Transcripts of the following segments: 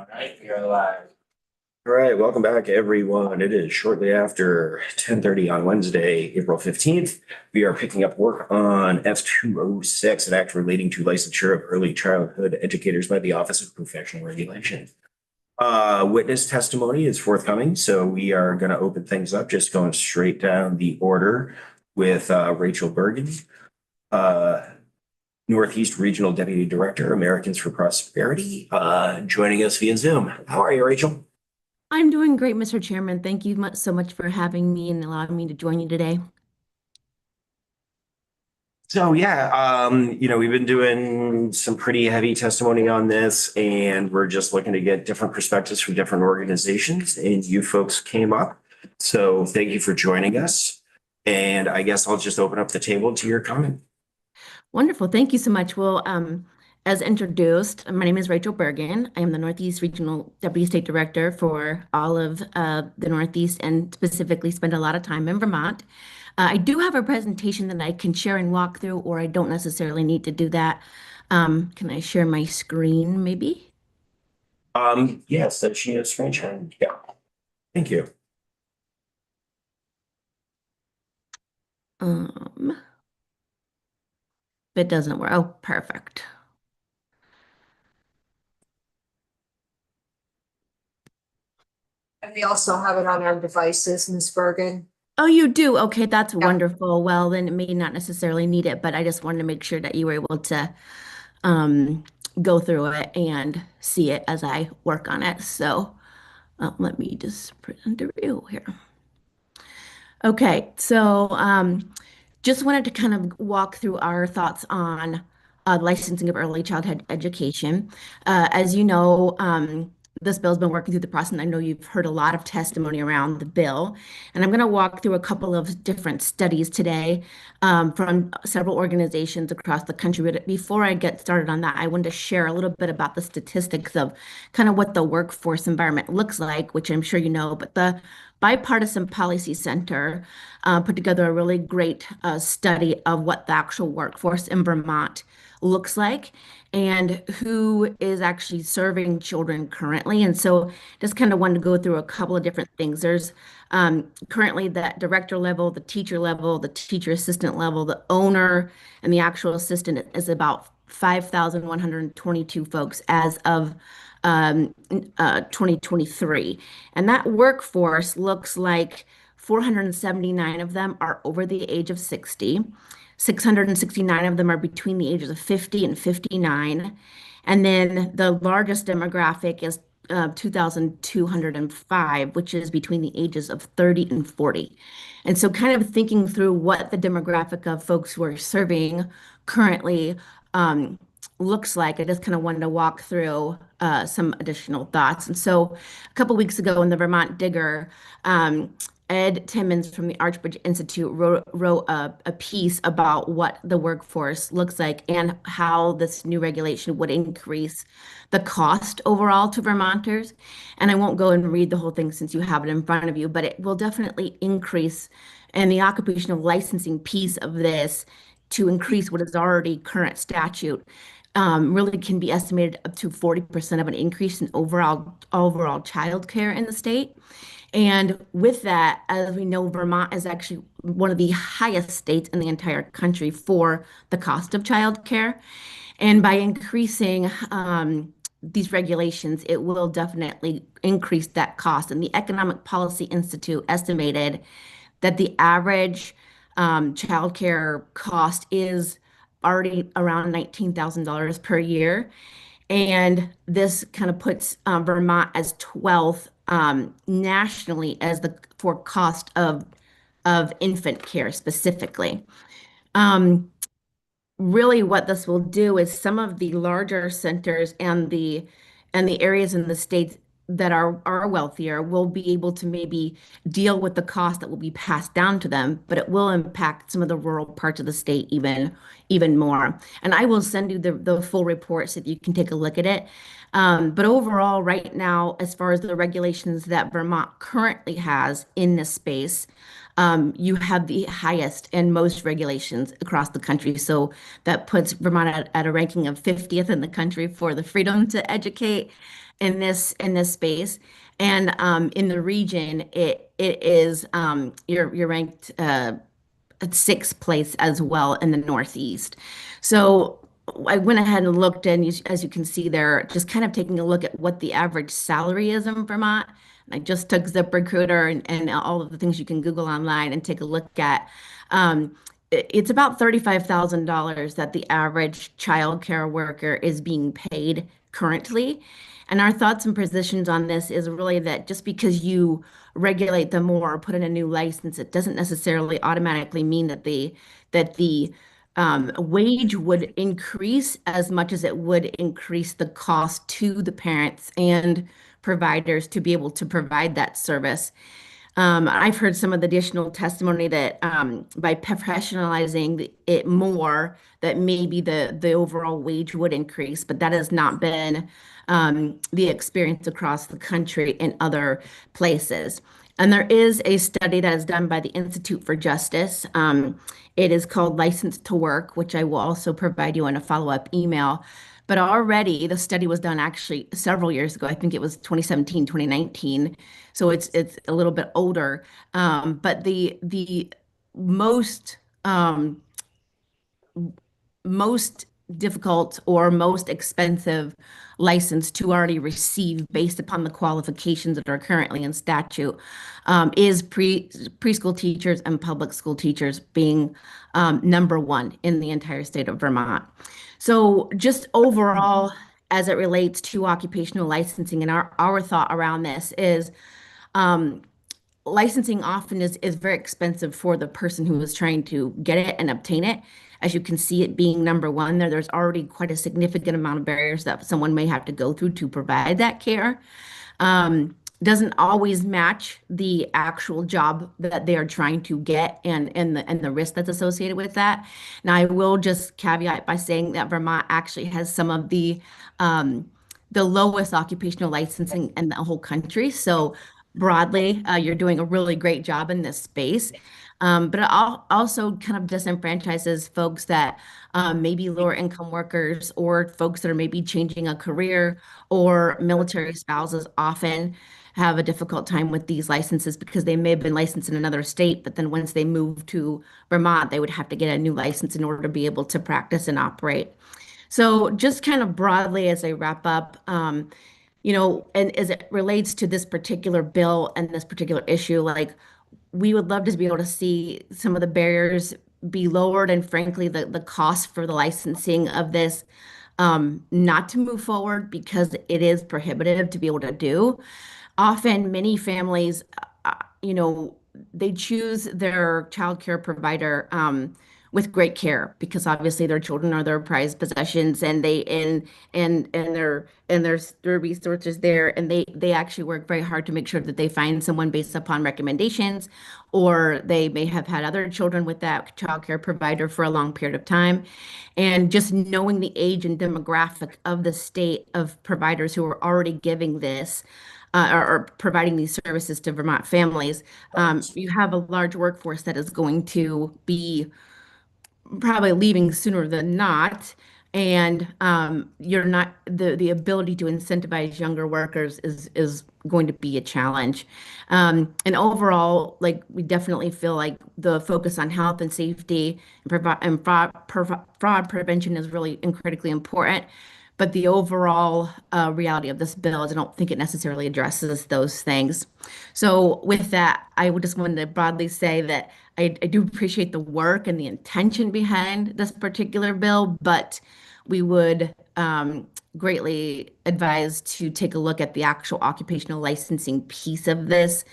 All right, we are live. All right, welcome back, everyone. It is shortly after 10:30 on Wednesday, April 15th. We are picking up work on F206, an act relating to licensure of early childhood educators by the Office of Professional Regulation. Witness testimony is forthcoming, so we are going to open things up, just going straight down the order with Rachel Bergen, uh, Northeast Regional Deputy Director, Americans for Prosperity, joining us via Zoom. How are you, Rachel? I'm doing great, Mr. Chairman. Thank you so much for having me and allowing me to join you today. So yeah, we've been doing some pretty heavy testimony on this, and we're just looking to get different perspectives from different organizations, and you folks came up. So thank you for joining us. And I guess I'll just open up the table to your comment. Wonderful. Thank you so much. Well, as introduced, my name is Rachel Bergen. I am the Northeast Regional Deputy State Director for all of the Northeast and specifically spend a lot of time in Vermont. I do have a presentation that I can share and walk through, or I don't necessarily need to do that. Can I share my screen maybe? Yes, that she is screen sharing. Yeah, thank you. If it doesn't work, oh, perfect. And we also have it on our devices, Ms. Bergen. Oh, you do? Okay, that's Yeah. wonderful. Well, then it may not necessarily need it, but I just wanted to make sure that you were able to um, go through it and see it as I work on it. So let me just put it under review here. Okay, so just wanted to kind of walk through our thoughts on licensing of early childhood education. As you know, this bill's been working through the process, and I know you've heard a lot of testimony around the bill. And I'm going to walk through a couple of different studies today from several organizations across the country. But before I get started on that, I wanted to share a little bit about the statistics of kind of what the workforce environment looks like, which I'm sure you know, but the Bipartisan Policy Center put together a really great study of what the actual workforce in Vermont looks like and who is actually serving children currently. And so just kind of wanted to go through a couple of different things. There's currently that director level, the teacher assistant level, the owner, and the actual assistant is about 5,122 folks as of 2023. And that workforce looks like 479 of them are over the age of 60. 669 of them are between the ages of 50 and 59. And then the largest demographic is 2,205, which is between the ages of 30 and 40. And so, kind of thinking through what the demographic of folks who are serving currently looks like, I just kind of wanted to walk through some additional thoughts. And so, a couple weeks ago in the Vermont Digger, Ed Timmons from the Archbridge Institute wrote a piece about what the workforce looks like and how this new regulation would increase the cost overall to Vermonters. And I won't go and read the whole thing since you have it in front of you, but it will definitely increase and the occupational licensing piece of this to increase what is already current statute really can be estimated up to 40% of an increase in overall child care in the state. And with that, as we know, Vermont is actually one of the highest states in the entire country for the cost of childcare. And by increasing these regulations, it will definitely increase that cost. And the Economic Policy Institute estimated that the average childcare cost is already around $19,000 per year. And this kind of puts Vermont as 12th nationally as the for cost of infant care specifically. Um, Really, what this will do is some of the larger centers and the areas in the states that are wealthier will be able to maybe deal with the cost that will be passed down to them, but it will impact some of the rural parts of the state even more. And I will send you the full report so that you can take a look at it. But overall, right now, as far as the regulations that Vermont currently has in this space, you have the highest and most regulations across the country. So that puts Vermont at a ranking of 50th in the country for the freedom to educate in this space. And in the region, it is you're ranked at sixth place as well in the Northeast. So I went ahead and looked, and as you can see there, just kind of taking a look at what the average salary is in Vermont. And I just took ZipRecruiter and all of the things you can Google online and take a look at. It's about $35,000 that the average child care worker is being paid currently. And our thoughts and positions on this is really that just because you regulate them more or put in a new license, it doesn't necessarily automatically mean that the wage would increase as much as it would increase the cost to the parents and providers to be able to provide that service. I've heard some of the additional testimony that by professionalizing it more, that maybe the overall wage would increase, but that has not been the experience across the country in other places. And there is a study that is done by the Institute for Justice. It is called License to Work, which I will also provide you in a follow-up email. But already the study was done actually several years ago. I think it was 2017, 2019. So it's a little bit older. But the most most difficult or most expensive license to already receive based upon the qualifications that are currently in statute is preschool teachers and public school teachers being number one in the entire state of Vermont. So just overall, as it relates to occupational licensing, and our thought around this is licensing often is very expensive for the person who is trying to get it and obtain it. As you can see, it being number one there's already quite a significant amount of barriers that someone may have to go through to provide that care. Doesn't always match the actual job that they are trying to get and the risk that's associated with that. Now, I will just caveat by saying that Vermont actually has some of the lowest occupational licensing in the whole country. So broadly, you're doing a really great job in this space. But it also kind of disenfranchises folks that maybe lower income workers or folks that are maybe changing a career, or military spouses often have a difficult time with these licenses because they may have been licensed in another state, but then once they move to Vermont, they would have to get a new license in order to be able to practice and operate. So just kind of broadly as I wrap up, and as it relates to this particular bill and this particular issue, like we would love to be able to see some of the barriers be lowered and frankly, the cost for the licensing of this not to move forward because it is prohibitive to be able to do. Often, many families, they choose their child care provider with great care because obviously their children are their prized possessions, and their resources there, and they actually work very hard to make sure that they find someone based upon recommendations, or they may have had other children with that child care provider for a long period of time. And just knowing the age and demographic of the state of providers who are already giving this or providing these services to Vermont families, you have a large workforce that is going to be probably leaving sooner than not. And you're not the ability to incentivize younger workers is going to be a challenge. And overall, like we definitely feel like the focus on health and safety and fraud prevention is really critically important. But the overall reality of this bill is I don't think it necessarily addresses those things. So with that, I would just want to broadly say that I do appreciate the work and the intention behind this particular bill, but we would greatly advise to take a look at the actual occupational licensing piece of this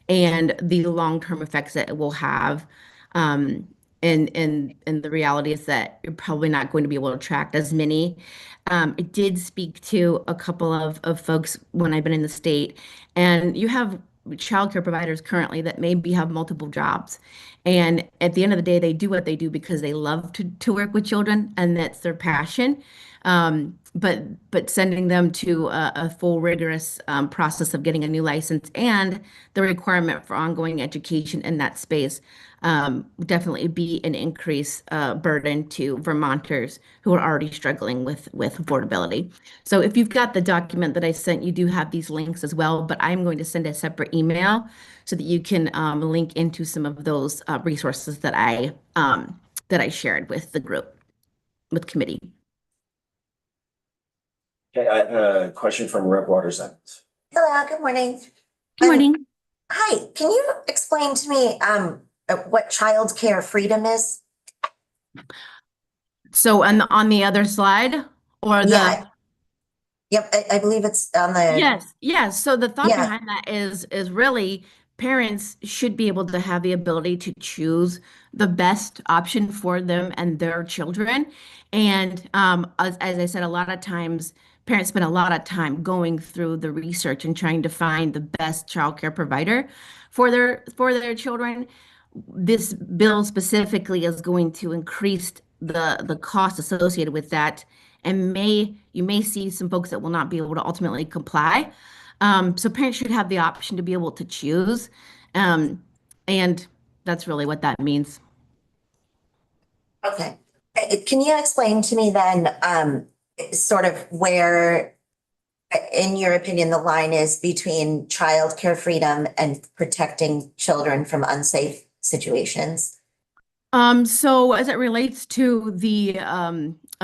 and the long-term effects that it will have. And the reality is that you're probably not going to be able to attract as many. I did speak to a couple of folks when I've been in the state, and you have childcare providers currently that maybe have multiple jobs. And at the end of the day, they do what they do because they love to work with children, and that's their passion. But sending them to a full rigorous process of getting a new license and the requirement for ongoing education in that space would definitely be an increased burden to Vermonters who are already struggling with affordability. So if you've got the document that I sent, you do have these links as well, but I'm going to send a separate email so that you can link into some of those resources that I shared with the group, with committee. Okay, a question from Rep. Waters. Hello, good morning. Good morning. Hi, can you explain to me what childcare freedom is? So on the other slide or the Yeah. Yep, I believe it's on the. yes. So the thought Yeah. behind that is really parents should be able to have the ability to choose the best option for them and their children. And as I said, a lot of times parents spend a lot of time going through the research and trying to find the best childcare provider for their children. This bill specifically is going to increase the cost associated with that, and you may see some folks that will not be able to ultimately comply. So parents should have the option to be able to choose, and that's really what that means. Okay. Can you explain to me then sort of where, in your opinion, the line is between childcare freedom and protecting children from unsafe situations? So as it relates to the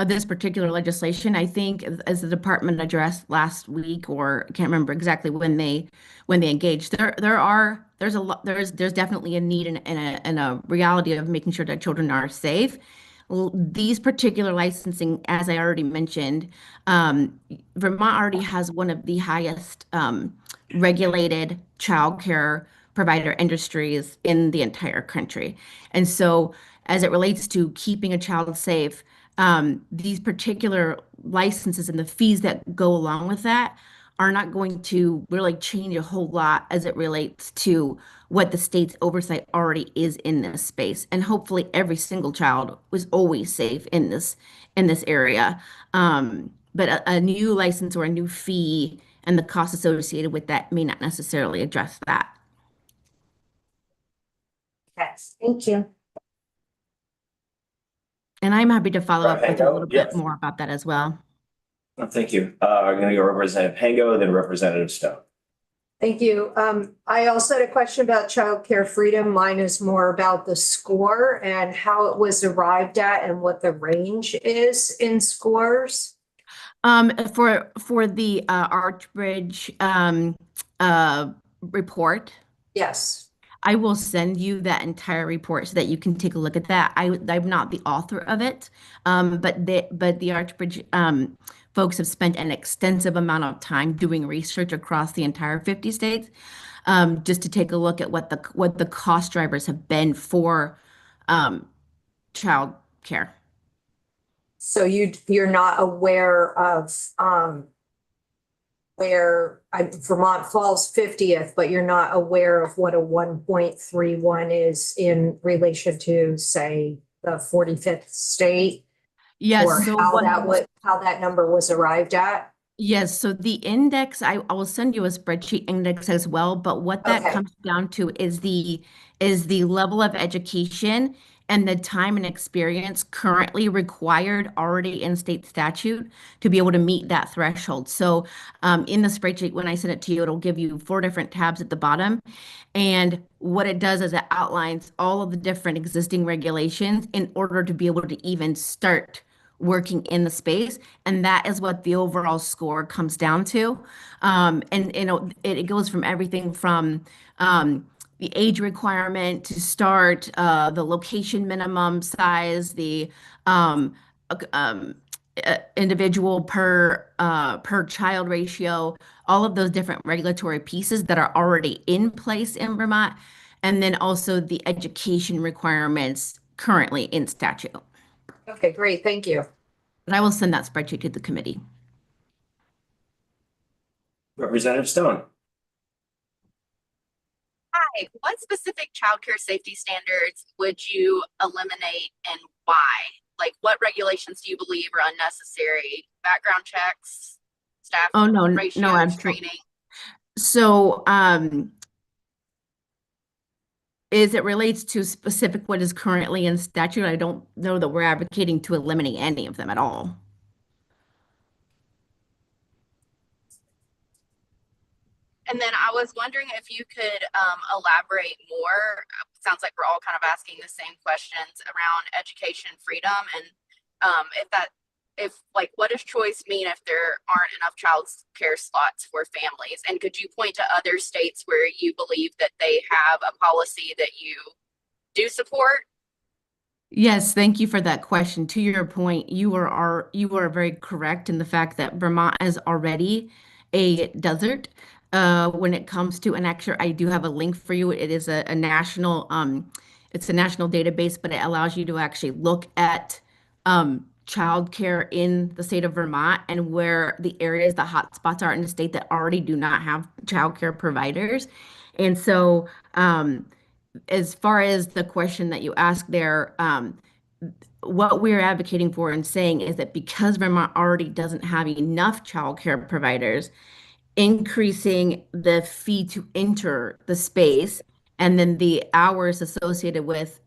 this particular legislation, I think as the department addressed last week, or I can't remember exactly when they engaged, there's definitely a need and a reality of making sure that children are safe. These particular licensing, as I already mentioned, Vermont already has one of the highest regulated childcare provider industries in the entire country. And so, as it relates to keeping a child safe, these particular licenses and the fees that go along with that are not going to really change a whole lot as it relates to what the state's oversight already is in this space. And hopefully every single child was always safe in this area. But a new license or a new fee and the cost associated with that may not necessarily address that. Yes, thank you. And I'm happy to follow up with you a little Yes. bit more about that as well. Thank you. I'm going to go Representative Pango, then Representative Stone. Thank you. I also had a question about childcare freedom. Mine is more about the score and how it was arrived at and what the range is in scores. For the Archbridge report, Yes. I will send you that entire report so that you can take a look at that. I'm not the author of it, but the Archbridge folks have spent an extensive amount of time doing research across the entire 50 states, just to take a look at what the cost drivers have been for child care. So you're not aware of where Vermont falls 50th, but you're not aware of what a 1.31 is in relation to, say, the 45th state? Yes. Or So how that number was arrived at? Yes, so the index, I will send you a spreadsheet index as well, but what that Okay. comes down to is the level of education and the time and experience currently required already in state statute to be able to meet that threshold. So in the spreadsheet, when I send it to you, it'll give you 4 different tabs at the bottom. And what it does is it outlines all of the different existing regulations in order to be able to even start working in the space, and that is what the overall score comes down to. And you know, it goes from everything from the age requirement to start, the location minimum size, the uh, um, individual per child ratio, all of those different regulatory pieces that are already in place in Vermont, and then also the education requirements currently in statute. Okay, great. Thank you. But I will send that spreadsheet to the committee. Representative Stone. Hi, what specific childcare safety standards would you eliminate and why? Like, what regulations do you believe are unnecessary background checks, staff Oh, no, no, ratios, absolutely. training? So, as it relates to specific what is currently in statute, I don't know that we're advocating to eliminate any of them at all. And then I was wondering if you could elaborate more. Sounds like we're all kind of asking the same questions around education freedom and if like what does choice mean if there aren't enough child care slots for families? And could you point to other states where you believe that they have a policy that you do support? Yes, thank you for that question. To your point, you are very correct in the fact that Vermont is already a desert when it comes to, and actually I do have a link for you. It is a national it's a national database, but it allows you to actually look at childcare in the state of Vermont and where the areas, the hot spots are in the state that already do not have childcare providers. And so as far as the question that you asked there, what we're advocating for and saying is that because Vermont already doesn't have enough childcare providers, increasing the fee to enter the space and then the hours associated with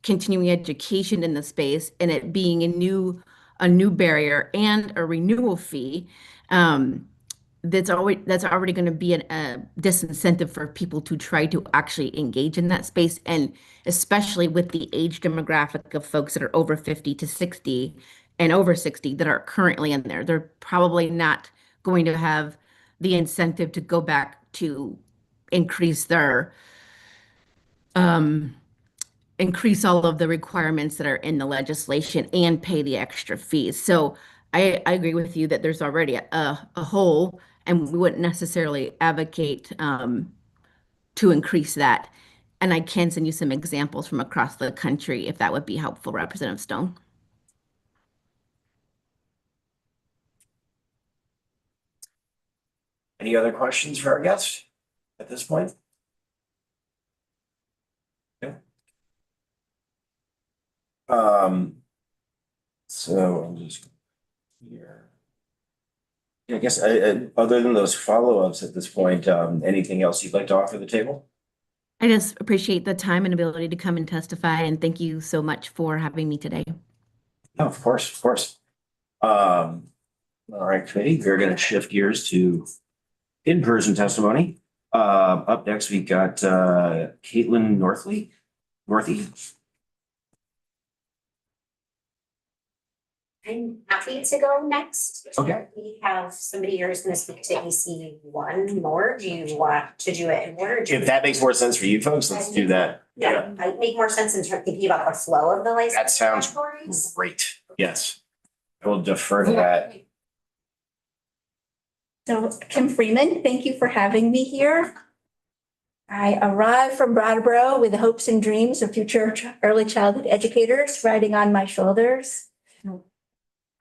continuing education in the space and it being a new barrier and a renewal fee. That's already going to be a disincentive for people to try to actually engage in that space, and especially with the age demographic of folks that are over 50 to 60 and over 60 that are currently in there. They're probably not going to have the incentive to go back to increase their increase all of the requirements that are in the legislation and pay the extra fees. So I agree with you that there's already a hole, and we wouldn't necessarily advocate to increase that. And I can send you some examples from across the country if that would be helpful, Representative Stone. Any other questions for our guests at this point? Yeah. So I'm just here. Yeah, I guess other than those follow-ups at this point, anything else you'd like to offer the table? I just appreciate the time and ability to come and testify, and thank you so much for having me today. No, of course, of course. All right, committee, we're gonna shift gears to in-person testimony. Up next, we've got Caitlin Northy. I'm happy to go next. Okay. We have somebody here who's gonna speak to EC one more. Do you want to do it in order? If that makes more sense for you folks, let's do that. Yeah, I make more sense in terms of thinking about the flow of the license. That sounds categories. great. Yes. I will defer to that. So Kim Freeman, thank you for having me here. I arrived from Brattleboro with the hopes and dreams of future early childhood educators riding on my shoulders.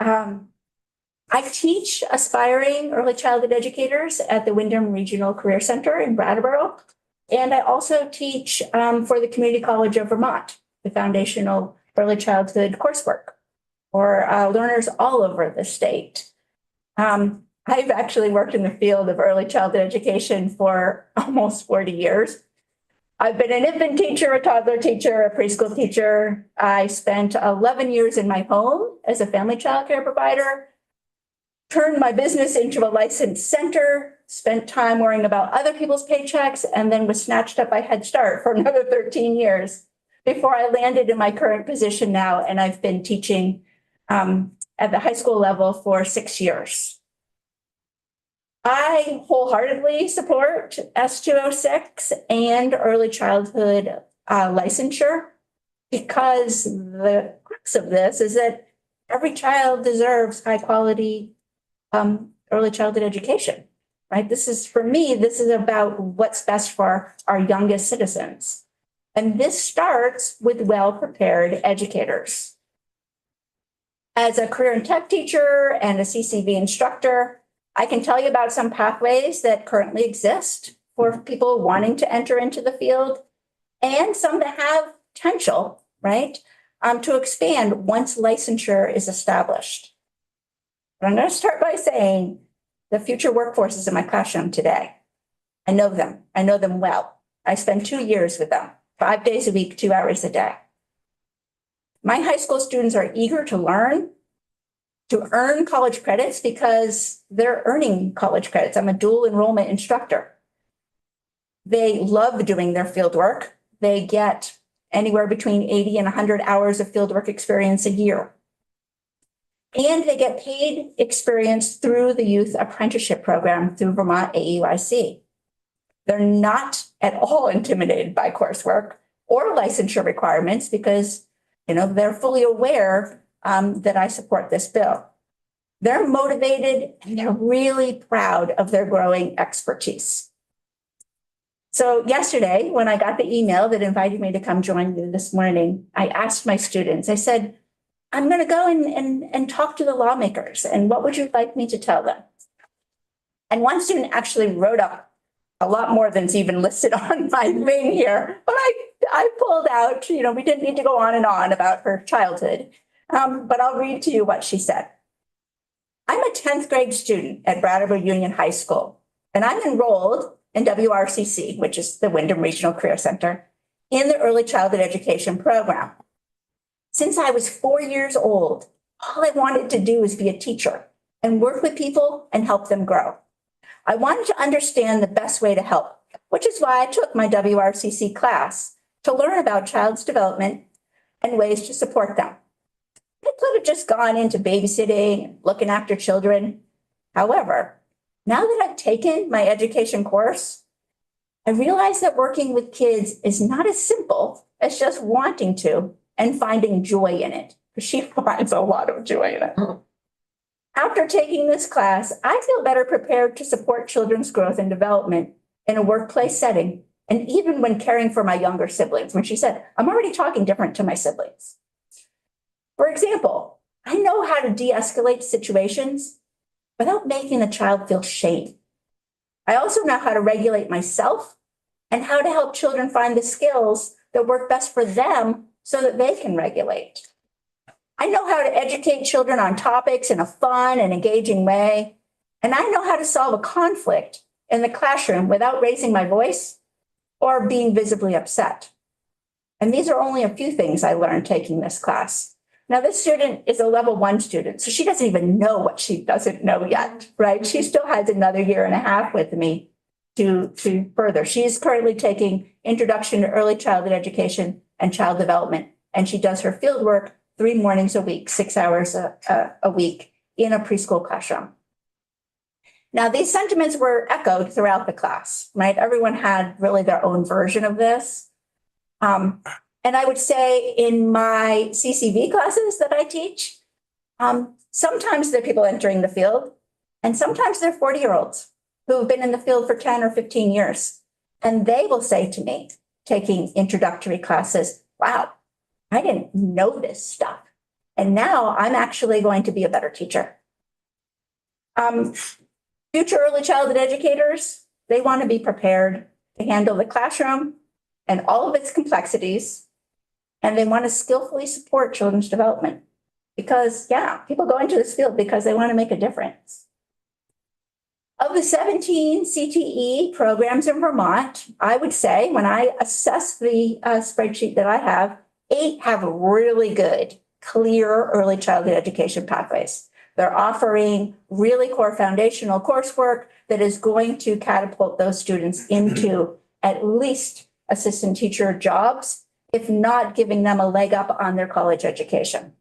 I teach aspiring early childhood educators at the Wyndham Regional Career Center in Brattleboro. And I also teach for the Community College of Vermont, the foundational early childhood coursework for learners all over the state. I've actually worked in the field of early childhood education for almost 40 years. I've been an infant teacher, a toddler teacher, a preschool teacher. I spent 11 years in my home as a family childcare provider, turned my business into a licensed center, spent time worrying about other people's paychecks, and then was snatched up by Head Start for another 13 years before I landed in my current position now. And I've been teaching at the high school level for 6 years. I wholeheartedly support S206 and early childhood licensure because the crux of this is that every child deserves high quality early childhood education, right? This is about what's best for our youngest citizens. And this starts with well-prepared educators. As a career and tech teacher and a CCV instructor, I can tell you about some pathways that currently exist for people wanting to enter into the field and some that have potential, right, to expand once licensure is established. But I'm going to start by saying the future workforces in my classroom today. I know them. I know them well. I spend 2 years with them, 5 days a week, 2 hours a day. My high school students are eager to learn, to earn college credits because they're earning college credits. I'm a dual enrollment instructor. They love doing their field work. They get anywhere between 80 and 100 hours of fieldwork experience a year. And they get paid experience through the youth apprenticeship program through Vermont AEYC. They're not at all intimidated by coursework or licensure requirements because, they're fully aware that I support this bill. They're motivated and they're really proud of their growing expertise. So yesterday, when I got the email that invited me to come join you this morning, I asked my students, I said, I'm going to go and talk to the lawmakers. And what would you like me to tell them? And one student actually wrote up a lot more than's even listed on my thing here. But I pulled out, we didn't need to go on and on about her childhood. But I'll read to you what she said. I'm a 10th grade student at Brattleboro Union High School, and I'm enrolled in WRCC, which is the Windham Regional Career Center, in the Early Childhood Education program. Since I was 4 years old, all I wanted to do was be a teacher and work with people and help them grow. I wanted to understand the best way to help, which is why I took my WRCC class to learn about child's development and ways to support them. I could have just gone into babysitting and looking after children. However, now that I've taken my education course, I realize that working with kids is not as simple as just wanting to and finding joy in it. She finds a lot of joy in it. After taking this class, I feel better prepared to support children's growth and development in a workplace setting, and even when caring for my younger siblings. When she said, I'm already talking different to my siblings. For example, I know how to de-escalate situations without making the child feel shame. I also know how to regulate myself and how to help children find the skills that work best for them so that they can regulate. I know how to educate children on topics in a fun and engaging way. And I know how to solve a conflict in the classroom without raising my voice or being visibly upset. And these are only a few things I learned taking this class. Now, this student is a level 1 student, so she doesn't even know what she doesn't know yet, right? She still has another year and a half with me to further. She is currently taking Introduction to Early Childhood Education and Child Development, and she does her field work 3 mornings a week, 6 hours a week in a preschool classroom. Now, these sentiments were echoed throughout the class, right? Everyone had really their own version of this. And I would say in my CCV classes that I teach, sometimes they're people entering the field, and sometimes they're 40-year-olds who have been in the field for 10 or 15 years. And they will say to me, taking introductory classes, wow, I didn't know this stuff. And now I'm actually going to be a better teacher. Future early childhood educators, they want to be prepared to handle the classroom and all of its complexities. And they want to skillfully support children's development because, people go into this field because they want to make a difference. Of the 17 CTE programs in Vermont, I would say when I assess the spreadsheet that I have, 8 have really good, clear early childhood education pathways. They're offering really core foundational coursework that is going to catapult those students into at least assistant teacher jobs, if not giving them a leg up on their college education.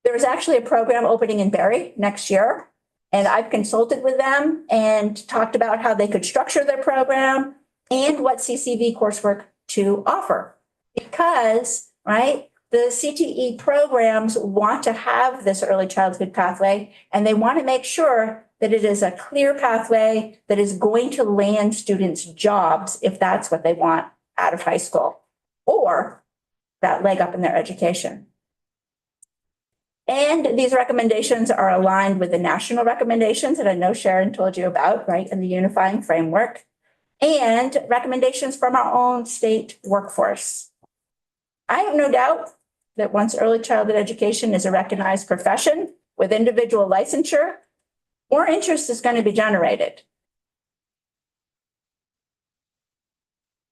There is actually a program opening in Barrie next year, and I've consulted with them and talked about how they could structure their program and what CCV coursework to offer. Because, right, the CTE programs want to have this early childhood pathway, and they want to make sure that it is a clear pathway that is going to land students jobs if that's what they want out of high school, or that leg up in their education. And these recommendations are aligned with the national recommendations that I know Sharon told you about, right, in the unifying framework, and recommendations from our own state workforce. I have no doubt that once early childhood education is a recognized profession with individual licensure, more interest is going to be generated.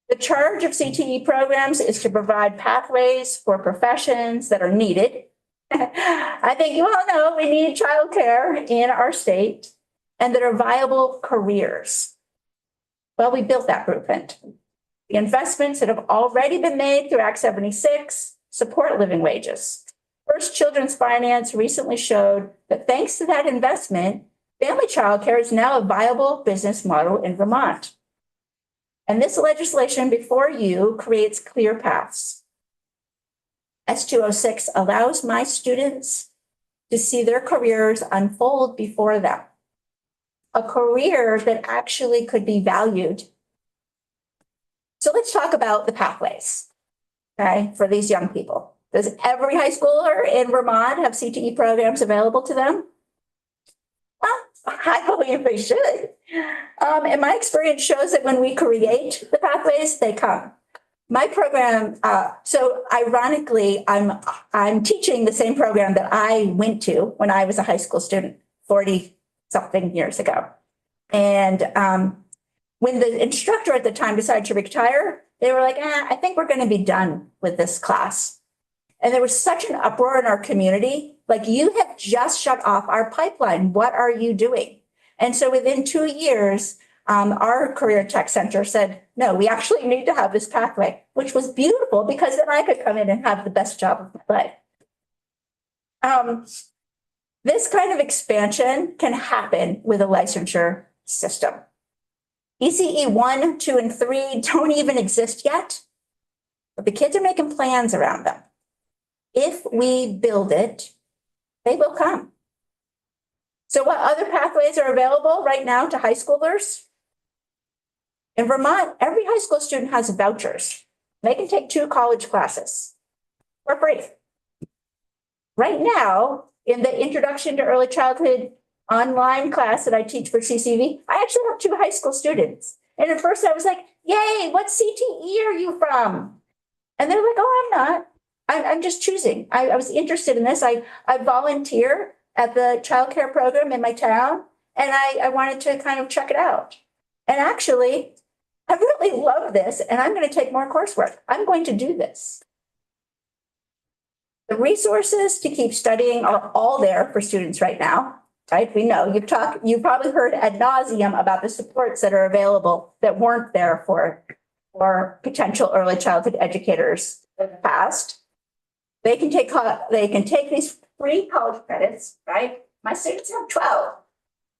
The charge of CTE programs is to provide pathways for professions that are needed. I think you all know we need childcare in our state and that are viable careers. Well, we built that blueprint. The investments that have already been made through Act 76 support living wages. First Children's Finance recently showed that thanks to that investment, family childcare is now a viable business model in Vermont. And this legislation before you creates clear paths. S206 allows my students to see their careers unfold before them. A career that actually could be valued. So let's talk about the pathways, okay, for these young people. Does every high schooler in Vermont have CTE programs available to them? Well, I believe they should. And my experience shows that when we create the pathways, they come. My program, so ironically, I'm teaching the same program that I went to when I was a high school student 40-something years ago. And when the instructor at the time decided to retire, they were like, I think we're going to be done with this class. And there was such an uproar in our community, like, you have just shut off our pipeline. What are you doing? And so within 2 years, our Career Tech Center said, no, we actually need to have this pathway, which was beautiful because then I could come in and have the best job of my life. This kind of expansion can happen with a licensure system. ECE 1, 2, and 3 don't even exist yet, but the kids are making plans around them. If we build it, they will come. So what other pathways are available right now to high schoolers? In Vermont, every high school student has vouchers. They can take 2 college classes for free. Right now, in the Introduction to Early Childhood online class that I teach for CCV, I actually have 2 high school students. And at first I was like, yay, what CTE are you from? And they're like, oh, I'm not. I'm just choosing. I was interested in this. I volunteer at the childcare program in my town, and I wanted to kind of check it out. And actually, I really love this, and I'm going to take more coursework. I'm going to do this. The resources to keep studying are all there for students right now, right? We know you've probably heard ad nauseum about the supports that are available that weren't there for potential early childhood educators in the past. They can take these free college credits, right? My students have 12.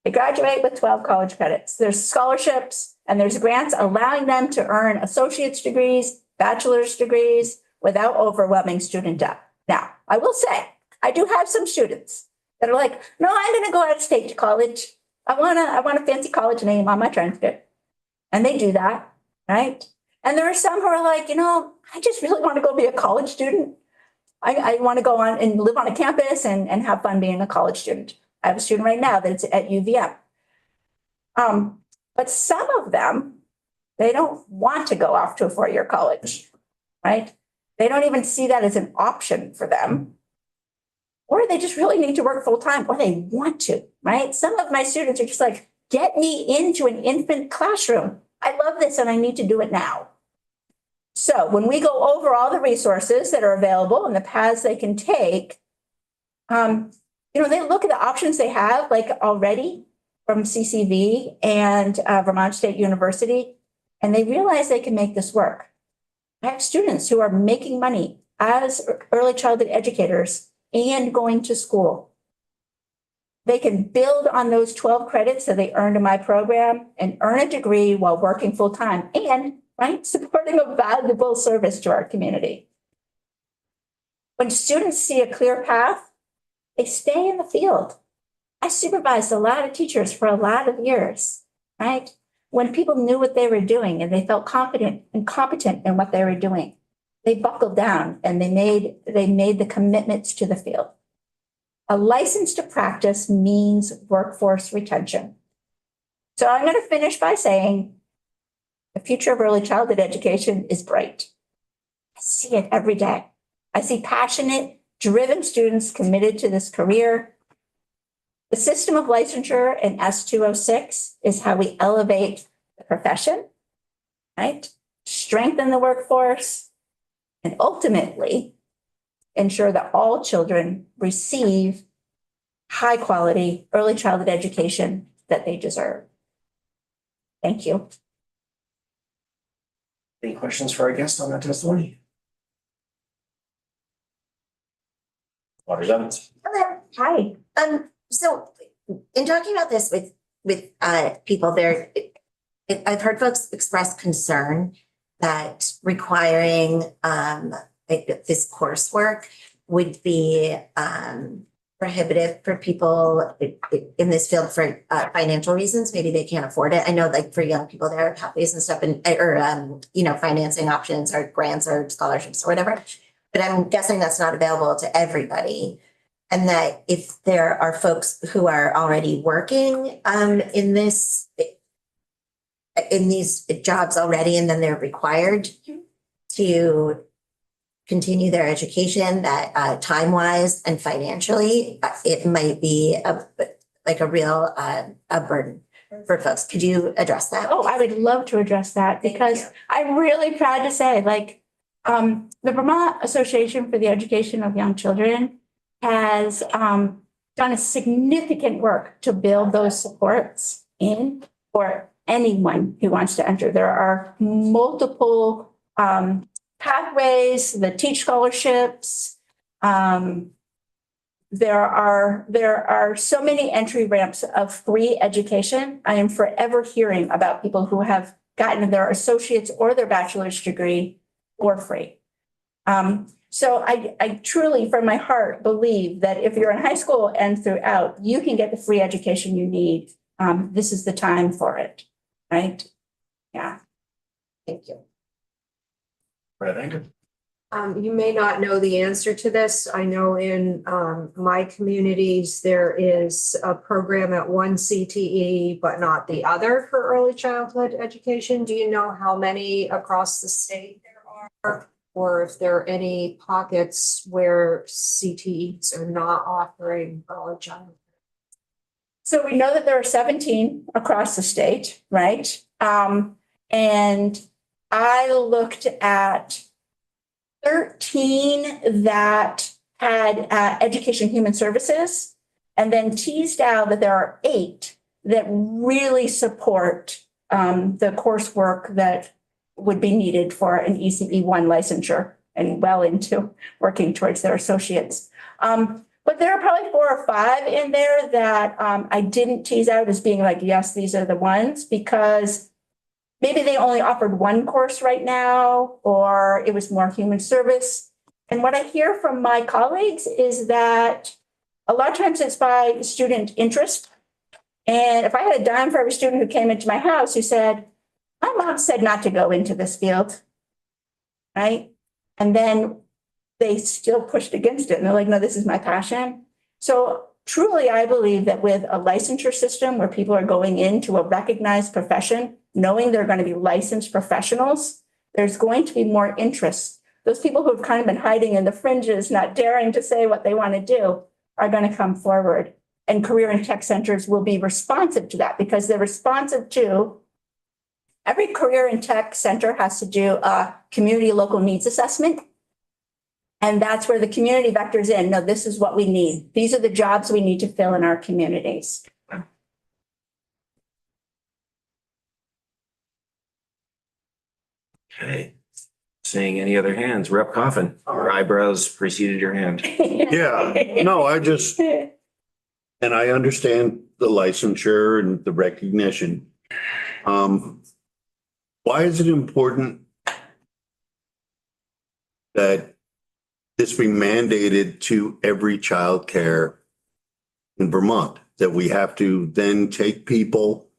They graduate with 12 college credits. There's scholarships and there's grants allowing them to earn associate's degrees, bachelor's degrees without overwhelming student debt. Now, I will say, I do have some students that are like, no, I'm going to go out of state to college. I want a fancy college name on my transcript. And they do that, right? And there are some who are like, I just really want to go be a college student. I want to go on and live on a campus and have fun being a college student. I have a student right now that's at UVM. But some of them, they don't want to go off to a 4-year college, right? They don't even see that as an option for them. Or they just really need to work full time, or they want to, right? Some of my students are just like, get me into an infant classroom. I love this and I need to do it now. So when we go over all the resources that are available and the paths they can take, they look at the options they have, like already from CCV and Vermont State University, and they realize they can make this work. I have students who are making money as early childhood educators and going to school. They can build on those 12 credits that they earned in my program and earn a degree while working full time and supporting a valuable service to our community. When students see a clear path, they stay in the field. I supervised a lot of teachers for a lot of years, right? When people knew what they were doing and they felt confident and competent in what they were doing, they buckled down and they made the commitments to the field. A license to practice means workforce retention. So I'm going to finish by saying the future of early childhood education is bright. I see it every day. I see passionate, driven students committed to this career. The system of licensure in S206 is how we elevate the profession, right? Strengthen the workforce, and ultimately ensure that all children receive high quality early childhood education that they deserve. Thank you. Any questions for our guest on that testimony? Waters Evans. Hello. Hi. So in talking about this with people there, I've heard folks express concern that requiring this coursework would be prohibitive for people in this field for financial reasons. Maybe they can't afford it. I know, like, for young people, there are pathways and stuff, and or financing options or grants or scholarships or whatever. But I'm guessing that's not available to everybody. And that if there are folks who are already working in these jobs already, and then they're required to continue their education, that time-wise and financially, it might be a real burden for folks. Could you address that? Oh, I would love to address that Thank because you. I'm really proud to say, the Vermont Association for the Education of Young Children has done a significant work to build those supports in for anyone who wants to enter. There are multiple pathways, the Teach scholarships. There are so many entry ramps of free education. I am forever hearing about people who have gotten their associate's or their bachelor's degree for free. So I truly, from my heart, believe that if you're in high school and throughout, you can get the free education you need. This is the time for it, right? Yeah. Thank you. Brad Anker. You may not know the answer to this. I know in my communities, there is a program at one CTE, but not the other for early childhood education. Do you know how many across the state there are? Or if there are any pockets where CTEs are not offering early childhood? So we know that there are 17 across the state, right? And I looked at 13 that had education human services, and then teased out that there are 8 that really support the coursework that would be needed for an ECE1 licensure and well into working towards their associates. But there are probably 4 or 5 in there that I didn't tease out as being like, yes, these are the ones, because maybe they only offered one course right now, or it was more human service. And what I hear from my colleagues is that a lot of times it's by student interest. And if I had a dime for every student who came into my house who said, my mom said not to go into this field, right? And then they still pushed against it. And they're like, no, this is my passion. So truly, I believe that with a licensure system where people are going into a recognized profession, knowing they're going to be licensed professionals, there's going to be more interest. Those people who have kind of been hiding in the fringes, not daring to say what they want to do, are going to come forward. And career and tech centers will be responsive to that, because they're responsive to every career and tech center has to do a community local needs assessment. And that's where the community vectors in. No, this is what we need. These are the jobs we need to fill in our communities. Okay. Seeing any other hands? Rep Coffin, your eyebrows preceded your hand. Yeah, no, and I understand the licensure and the recognition. Why is it important that this be mandated to every childcare in Vermont? That we have to then take people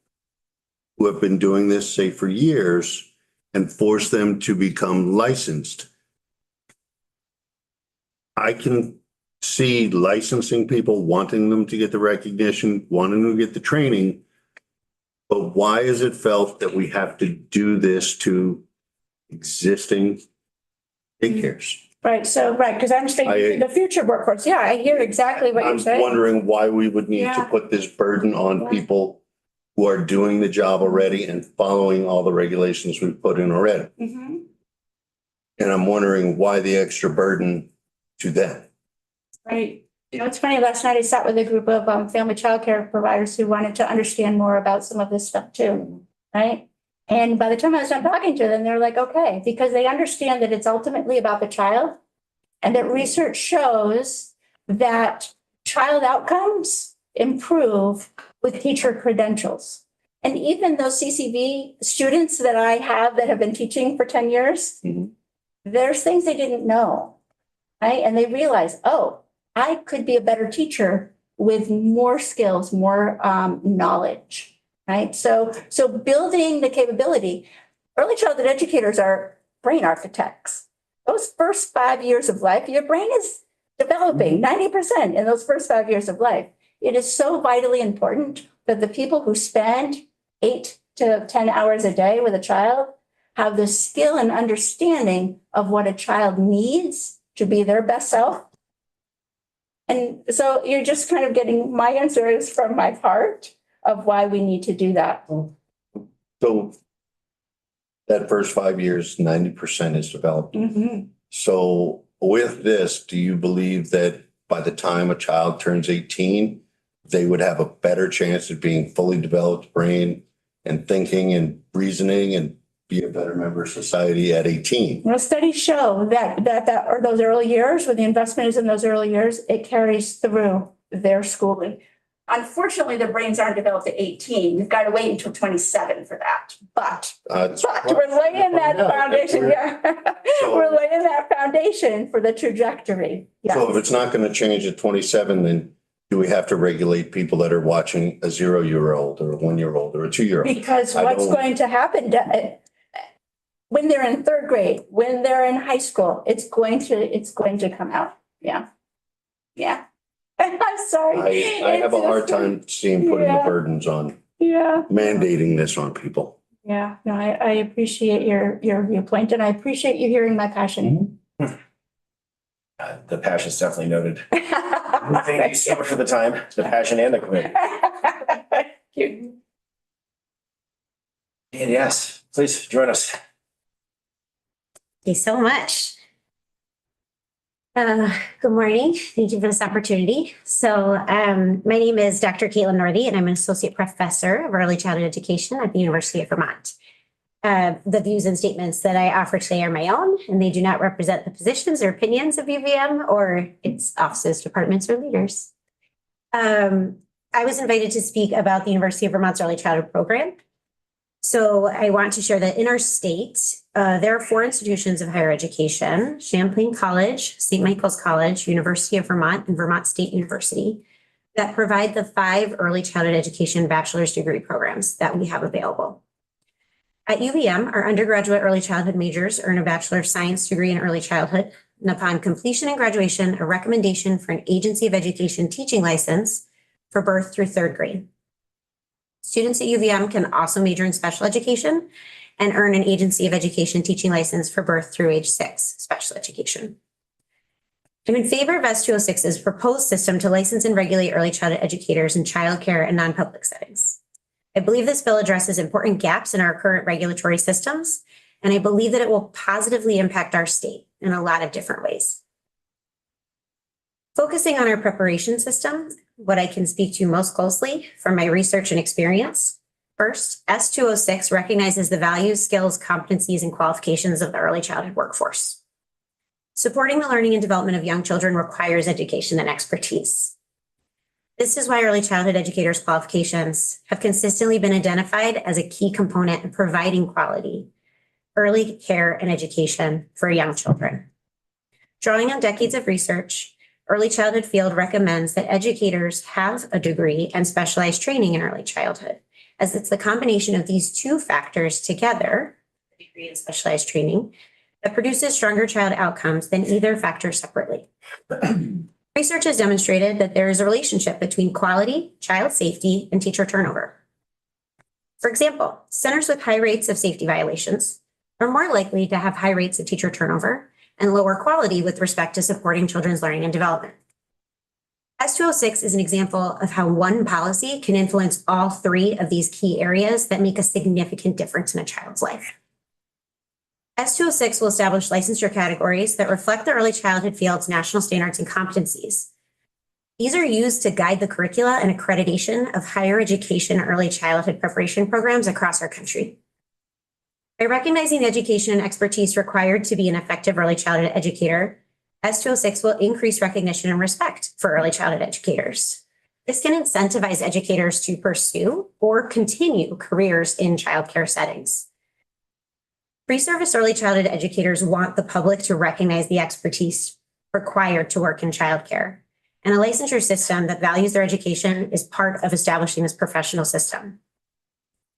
who have been doing this, say, for years, and force them to become licensed? I can see licensing people, wanting them to get the recognition, wanting them to get the training. But why is it felt that we have to do this to existing daycares? Right, so, right, because I'm thinking the future workforce. Yeah, I hear exactly what you're I'm saying. wondering why we would need to Yeah. put this burden on Yeah. people who are doing the job already and following all the regulations we've put in already. Mhm. And I'm wondering why the extra burden to them. Right. You know, it's funny, last night I sat with a group of family childcare providers who wanted to understand more about some of this stuff too, right? And by the time I was done talking to them, they're like, okay, because they understand that it's ultimately about the child and that research shows that child outcomes improve with teacher credentials. And even those CCV students that I have that have been teaching for 10 years, there's things they didn't know, right? And they realize, oh, I could be a better teacher with more skills, more knowledge, right? So building the capability, early childhood educators are brain architects. Those first 5 years of life, your brain is developing 90% in those first 5 years of life. It is so vitally important that the people who spend 8 to 10 hours a day with a child have the skill and understanding of what a child needs to be their best self. And so you're just kind of getting my answers from my heart of why we need to do that. So that first 5 years, 90% is developed. Mhm. So with this, do you believe that by the time a child turns 18, they would have a better chance of being fully developed brain and thinking and reasoning and be a better member of society at 18? Well, studies show that or those early years, when the investment is in those early years, it carries through their schooling. Unfortunately, their brains aren't developed at 18. You've got to wait until 27 for that. But we're laying that foundation. Yeah. So- We're laying that foundation for the trajectory. So if Yes. it's not going to change at 27, then do we have to regulate people that are watching a 0-year-old or a 1-year-old or a 2-year-old? Because I what's don't- going to happen when they're in third grade, when they're in high school, it's going to come out. Yeah. Yeah. I'm sorry. I have a It's hard just- time seeing putting the Yeah. burdens on, Yeah. mandating this on people. Yeah. No, I appreciate your viewpoint and I appreciate you hearing my passion. The passion's definitely noted. Thank you so much for the time, the passion and the commitment. Thank you. And yes, please join us. Thank you so much. Good morning. Thank you for this opportunity. So my name is Dr. Caitlin Northey, and I'm an associate professor of early childhood education at the University of Vermont. The views and statements that I offer today are my own, and they do not represent the positions or opinions of UVM or its offices, departments, or leaders. I was invited to speak about the University of Vermont's early childhood program. So I want to share that in our state, there are 4 institutions of higher education: Champlain College, St. Michael's College, University of Vermont, and Vermont State University, that provide the 5 early childhood education bachelor's degree programs that we have available. At UVM, our undergraduate early childhood majors earn a Bachelor of Science degree in early childhood, and upon completion and graduation, a recommendation for an Agency of Education teaching license for birth through 3rd grade. Students at UVM can also major in special education and earn an Agency of Education teaching license for birth through age 6, special education. I'm in favor of S206's proposed system to license and regulate early childhood educators in childcare and non-public settings. I believe this bill addresses important gaps in our current regulatory systems, and I believe that it will positively impact our state in a lot of different ways. Focusing on our preparation system, what I can speak to most closely from my research and experience. First, S206 recognizes the values, skills, competencies, and qualifications of the early childhood workforce. Supporting the learning and development of young children requires education and expertise. This is why early childhood educators' qualifications have consistently been identified as a key component in providing quality early care and education for young children. Drawing on decades of research, Early Childhood Field recommends that educators have a degree and specialized training in early childhood, as it's the combination of these 2 factors together, the degree and specialized training, that produces stronger child outcomes than either factor separately. Research has demonstrated that there is a relationship between quality, child safety, and teacher turnover. For example, centers with high rates of safety violations are more likely to have high rates of teacher turnover and lower quality with respect to supporting children's learning and development. S206 is an example of how one policy can influence all three of these key areas that make a significant difference in a child's life. S206 will establish licensure categories that reflect the early childhood field's national standards and competencies. These are used to guide the curricula and accreditation of higher education early childhood preparation programs across our country. By recognizing the education and expertise required to be an effective early childhood educator, S206 will increase recognition and respect for early childhood educators. This can incentivize educators to pursue or continue careers in childcare settings. Pre-service early childhood educators want the public to recognize the expertise required to work in childcare, and a licensure system that values their education is part of establishing this professional system.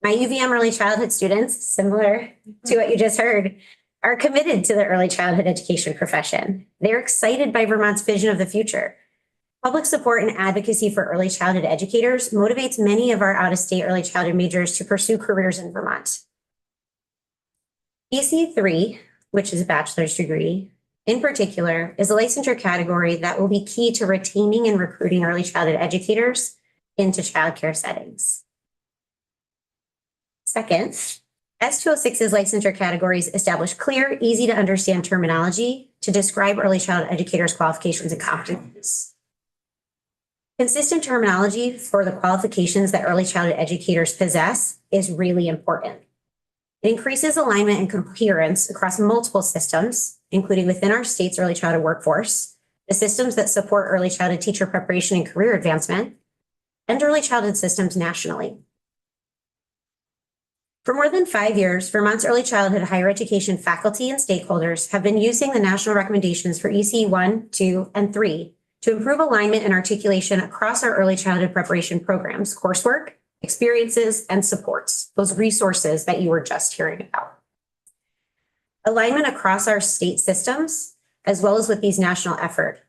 My UVM early childhood students, similar to what you just heard, are committed to the early childhood education profession. They're excited by Vermont's vision of the future. Public support and advocacy for early childhood educators motivates many of our out-of-state early childhood majors to pursue careers in Vermont. EC3, which is a bachelor's degree, in particular, is a licensure category that will be key to retaining and recruiting early childhood educators into childcare settings. Second, S206's licensure categories establish clear, easy to understand terminology to describe early childhood educators' qualifications and competencies. Consistent terminology for the qualifications that early childhood educators possess is really important. It increases alignment and coherence across multiple systems, including within our state's early childhood workforce, the systems that support early childhood teacher preparation and career advancement, and early childhood systems nationally. For more than 5 years, Vermont's early childhood higher education faculty and stakeholders have been using the national recommendations for EC 1, 2, and 3 to improve alignment and articulation across our early childhood preparation programs, coursework, experiences, and supports, those resources that you were just hearing about. Alignment across our state systems, as well as with these national efforts,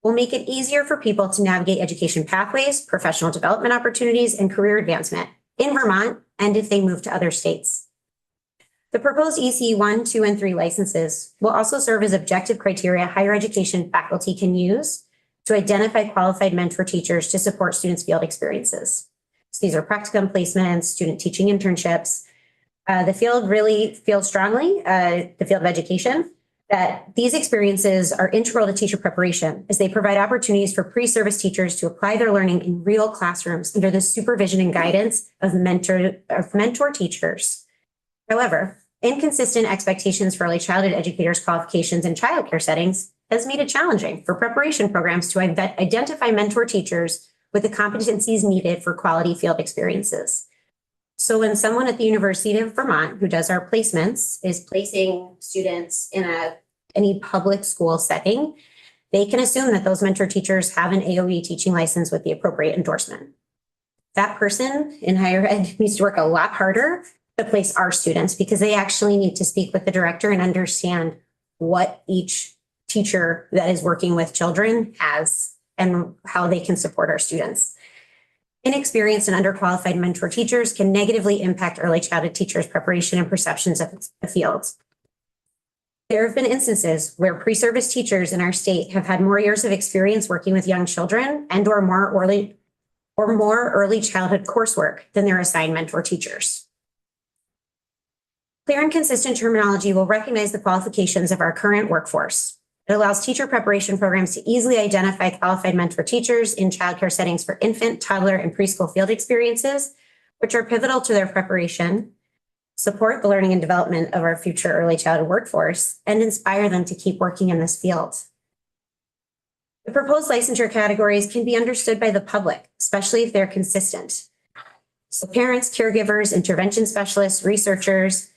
will make it easier for people to navigate education pathways, professional development opportunities, and career advancement in Vermont and if they move to other states. The proposed EC 1, 2, and 3 licenses will also serve as objective criteria higher education faculty can use to identify qualified mentor teachers to support students' field experiences. So these are practicum placements, student teaching internships. The field really feels strongly, the field of education, that these experiences are integral to teacher preparation as they provide opportunities for pre-service teachers to apply their learning in real classrooms under the supervision and guidance of mentor teachers. However, inconsistent expectations for early childhood educators' qualifications in childcare settings has made it challenging for preparation programs to identify mentor teachers with the competencies needed for quality field experiences. So when someone at the University of Vermont who does our placements is placing students in any public school setting, they can assume that those mentor teachers have an AOE teaching license with the appropriate endorsement. That person in higher ed needs to work a lot harder to place our students because they actually need to speak with the director and understand what each teacher that is working with children has and how they can support our students. Inexperienced and underqualified mentor teachers can negatively impact early childhood teachers' preparation and perceptions of the field. There have been instances where pre-service teachers in our state have had more years of experience working with young children and or more early childhood coursework than their assigned mentor teachers. Clear and consistent terminology will recognize the qualifications of our current workforce. It allows teacher preparation programs to easily identify qualified mentor teachers in childcare settings for infant, toddler, and preschool field experiences, which are pivotal to their preparation, support the learning and development of our future early childhood workforce, and inspire them to keep working in this field. The proposed licensure categories can be understood by the public, especially if they're consistent. So parents, caregivers, intervention specialists, researchers,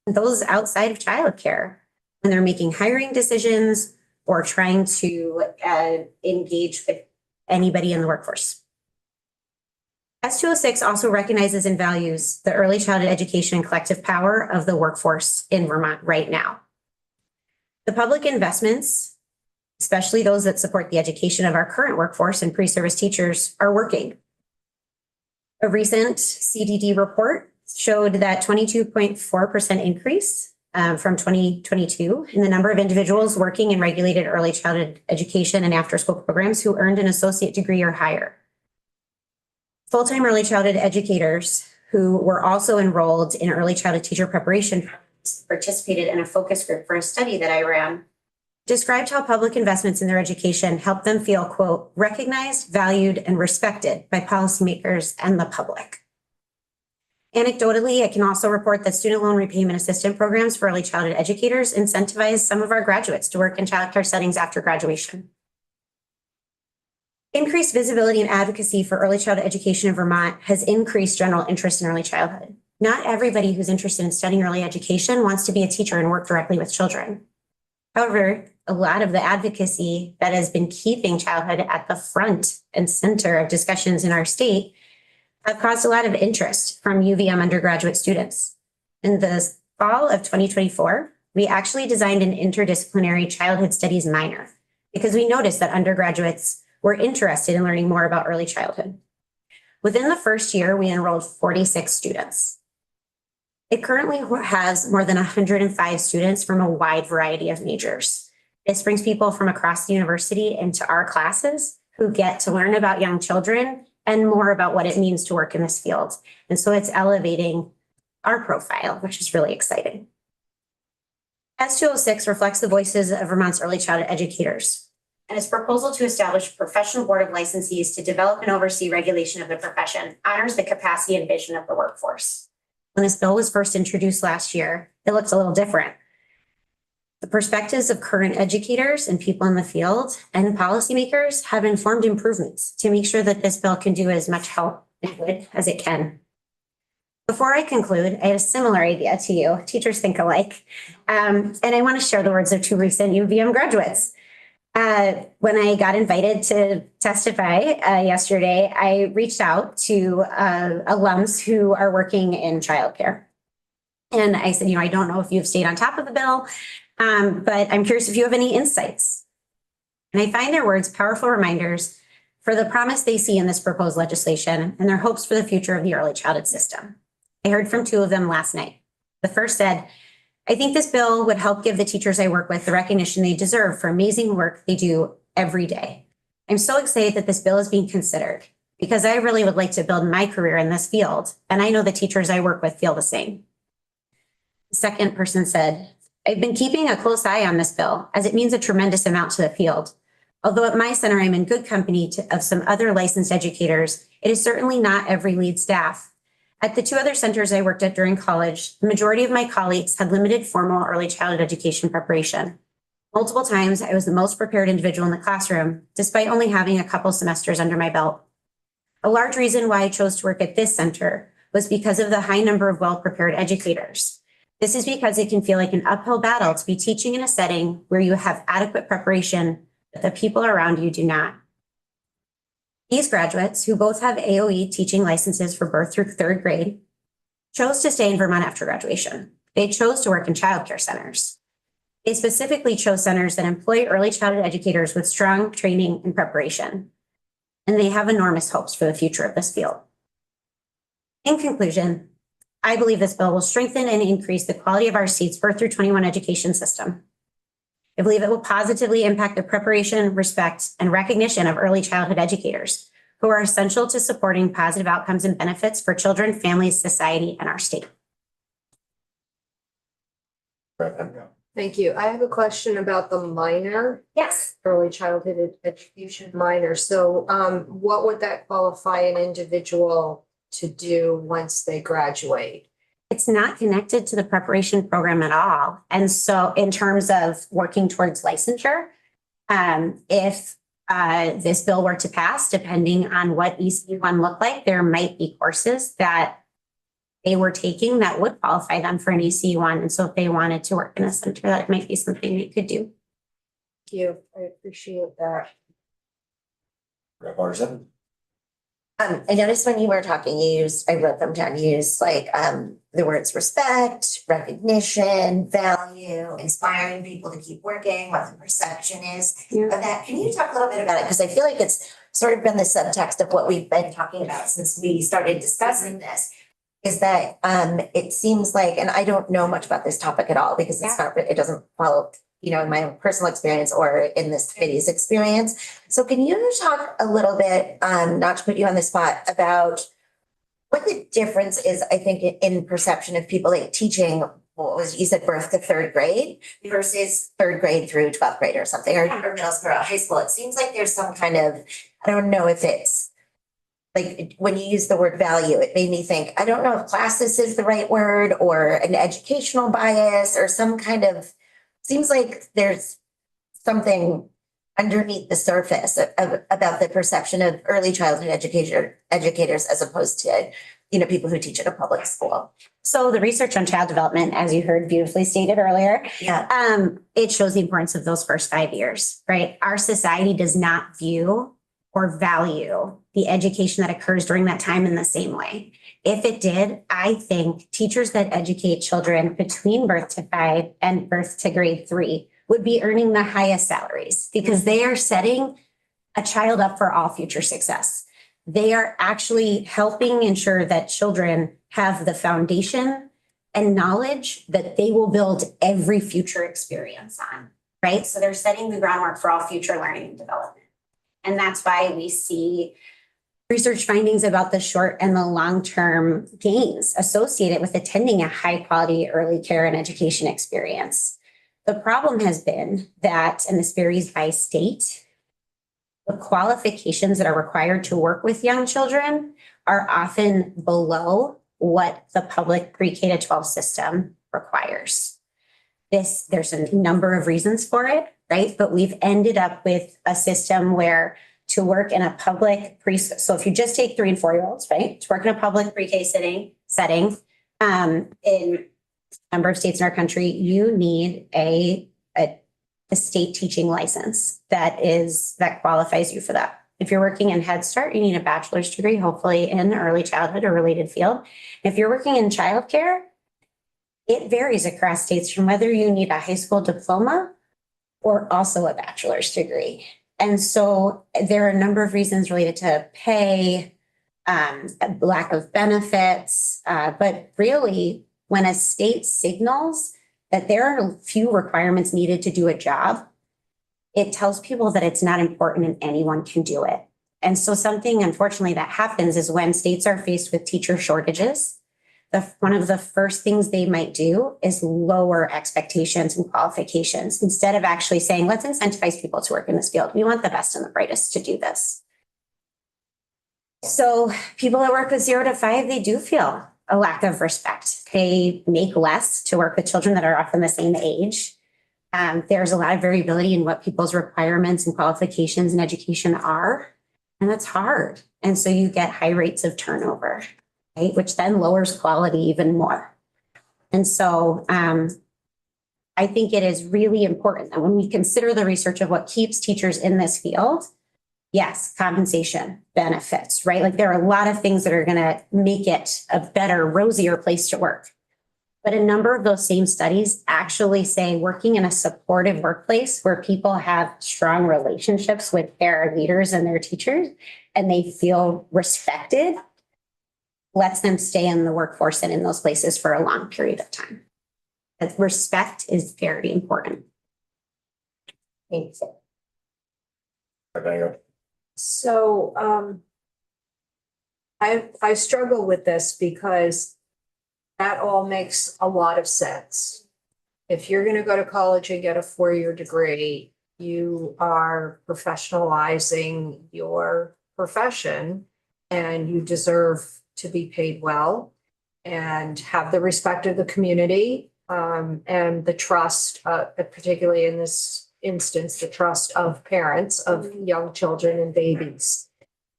and those outside of childcare, when they're making hiring decisions or trying to engage with anybody in the workforce. S206 also recognizes and values the early childhood education and collective power of the workforce in Vermont right now. The public investments, especially those that support the education of our current workforce and pre-service teachers, are working. A recent CDD report showed that 22.4% increase from 2022 in the number of individuals working in regulated early childhood education and after-school programs who earned an associate degree or higher. Full-time early childhood educators who were also enrolled in early childhood teacher preparation participated in a focus group for a study that I ran, described how public investments in their education help them feel, quote, recognized, valued, and respected by policymakers and the public. Anecdotally, I can also report that student loan repayment assistance programs for early childhood educators incentivize some of our graduates to work in childcare settings after graduation. Increased visibility and advocacy for early childhood education in Vermont has increased general interest in early childhood. Not everybody who's interested in studying early education wants to be a teacher and work directly with children. However, a lot of the advocacy that has been keeping childhood at the front and center of discussions in our state have caused a lot of interest from UVM undergraduate students. In the fall of 2024, we actually designed an interdisciplinary childhood studies minor because we noticed that undergraduates were interested in learning more about early childhood. Within the first year, we enrolled 46 students. It currently has more than 105 students from a wide variety of majors. This brings people from across the university into our classes who get to learn about young children and more about what it means to work in this field. And so it's elevating our profile, which is really exciting. S206 reflects the voices of Vermont's early childhood educators and its proposal to establish a professional board of licensees to develop and oversee regulation of the profession honors the capacity and vision of the workforce. When this bill was first introduced last year, it looked a little different. The perspectives of current educators and people in the field and policymakers have informed improvements to make sure that this bill can do as much help and good as it can. Before I conclude, I have a similar idea to you. Teachers think alike. And I want to share the words of two recent UVM graduates. When I got invited to testify yesterday, I reached out to alums who are working in childcare. And I said, I don't know if you've stayed on top of the bill, but I'm curious if you have any insights. And I find their words powerful reminders for the promise they see in this proposed legislation and their hopes for the future of the early childhood system. I heard from two of them last night. The first said, I think this bill would help give the teachers I work with the recognition they deserve for amazing work they do every day. I'm so excited that this bill is being considered because I really would like to build my career in this field, and I know the teachers I work with feel the same. The second person said, I've been keeping a close eye on this bill as it means a tremendous amount to the field. Although at my center, I'm in good company of some other licensed educators, it is certainly not every lead staff. At the two other centers I worked at during college, the majority of my colleagues had limited formal early childhood education preparation. Multiple times, I was the most prepared individual in the classroom, despite only having a couple semesters under my belt. A large reason why I chose to work at this center was because of the high number of well-prepared educators. This is because it can feel like an uphill battle to be teaching in a setting where you have adequate preparation, but the people around you do not. These graduates, who both have AOE teaching licenses for birth through third grade, chose to stay in Vermont after graduation. They chose to work in childcare centers. They specifically chose centers that employ early childhood educators with strong training and preparation. And they have enormous hopes for the future of this field. In conclusion, I believe this bill will strengthen and increase the quality of our state's birth through 21 education system. I believe it will positively impact the preparation, respect, and recognition of early childhood educators who are essential to supporting positive outcomes and benefits for children, families, society, and our state. Thank you. I have a question about the minor. Yes. Early childhood education minor. So what would that qualify an individual to do once they graduate? It's not connected to the preparation program at all. And so in terms of working towards licensure, if this bill were to pass, depending on what EC1 looked like, there might be courses that they were taking that would qualify them for an EC1. And so if they wanted to work in a center, that might be something they could do. Thank you. I appreciate that. I noticed when you were talking, I wrote them down, you used the words respect, recognition, value, inspiring people to keep working, what the perception is of that. Can you talk a little bit about it? Because I feel like it's sort of been the subtext of what we've been talking about since we started discussing this. is that it seems like, and I don't know much about this topic at all because it's not, it doesn't follow, in my own personal experience or in this committee's experience. So can you talk a little bit, not to put you on the spot, about what the difference is, I think, in perception of people like teaching, what was, you said birth to third grade versus third grade through 12th grade or something, or middle school or high school. It seems like there's some kind of, I don't know if it's like when you use the word value, it made me think, I don't know if classes is the right word or an educational bias or some kind of, seems like there's something underneath the surface about the perception of early childhood educators as opposed to, people who teach at a public school. So the research on child development, as you heard beautifully stated earlier, Yeah. it shows the importance of those first 5 years, right? Our society does not view or value the education that occurs during that time in the same way. If it did, I think teachers that educate children between birth to 5 and birth to grade 3 would be earning the highest salaries because they are setting a child up for all future success. They are actually helping ensure that children have the foundation and knowledge that they will build every future experience on, right? So they're setting the groundwork for all future learning and development. And that's why we see research findings about the short and the long-term gains associated with attending a high-quality early care and education experience. The problem has been that, and this varies by state, the qualifications that are required to work with young children are often below what the public pre-K to 12 system requires. There's a number of reasons for it, right? But we've ended up with a system where to work in a public so if you just take 3 and 4-year-olds, right? To work in a public pre-K setting, in a number of states in our country, you need a state teaching license that qualifies you for that. If you're working in Head Start, you need a bachelor's degree, hopefully in early childhood or related field. If you're working in childcare, it varies across states from whether you need a high school diploma or also a bachelor's degree. And so there are a number of reasons related to pay, lack of benefits, but really when a state signals that there are few requirements needed to do a job, it tells people that it's not important and anyone can do it. And so something unfortunately that happens is when states are faced with teacher shortages, one of the first things they might do is lower expectations and qualifications instead of actually saying, let's incentivize people to work in this field. We want the best and the brightest to do this. So people that work with 0 to 5, they do feel a lack of respect. They make less to work with children that are often the same age. There's a lot of variability in what people's requirements and qualifications and education are, and that's hard. And so you get high rates of turnover, right? Which then lowers quality even more. And so I think it is really important that when we consider the research of what keeps teachers in this field, yes, compensation, benefits, right? Like there are a lot of things that are going to make it a better, rosier place to work. But a number of those same studies actually say working in a supportive workplace where people have strong relationships with their leaders and their teachers and they feel respected lets them stay in the workforce and in those places for a long period of time. That respect is very important. Thank you. So I struggle with this because that all makes a lot of sense. If you're going to go to college and get a 4-year degree, you are professionalizing your profession and you deserve to be paid well and have the respect of the community and the trust, particularly in this instance, the trust of parents of young children and babies.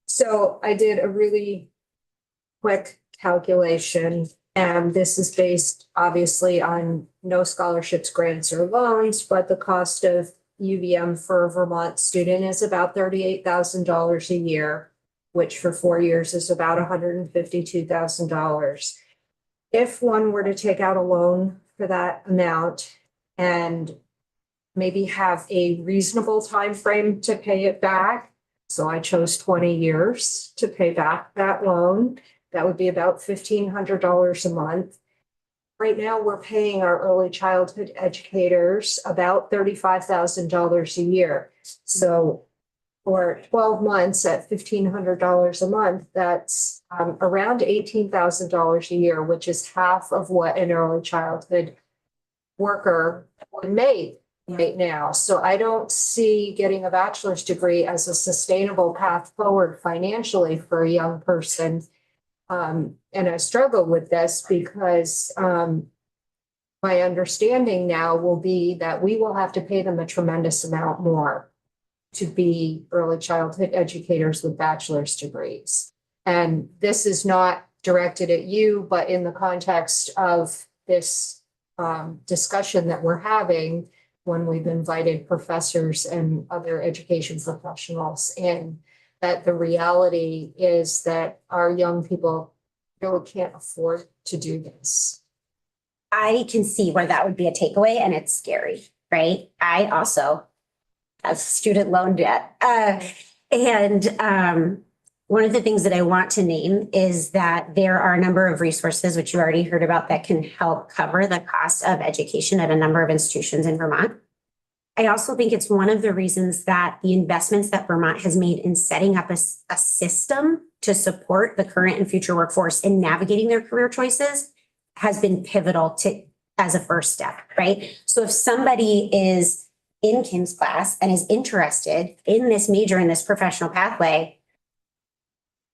So I did a really quick calculation, and this is based obviously on no scholarships, grants, or loans, but the cost of UVM for a Vermont student is about $38,000 a year, which for 4 years is about $152,000. If one were to take out a loan for that amount and maybe have a reasonable time frame to pay it back, so I chose 20 years to pay back that loan, that would be about $1,500 a month. Right now, we're paying our early childhood educators about $35,000 a year. So for 12 months at $1,500 a month, that's around $18,000 a year, which is half of what an early childhood worker would make right now. So I don't see getting a bachelor's degree as a sustainable path forward financially for a young person. And I struggle with this because my understanding now will be that we will have to pay them a tremendous amount more to be early childhood educators with bachelor's degrees. And this is not directed at you, but in the context of this discussion that we're having when we've invited professors and other education professionals in, that the reality is that our young people really can't afford to do this. I can see where that would be a takeaway, and it's scary, right? I also have student loan debt. One of the things that I want to name is that there are a number of resources, which you already heard about, that can help cover the cost of education at a number of institutions in Vermont. I also think it's one of the reasons that the investments that Vermont has made in setting up a system to support the current and future workforce in navigating their career choices has been pivotal as a first step, right? So if somebody is in Kim's class and is interested in this major, in this professional pathway,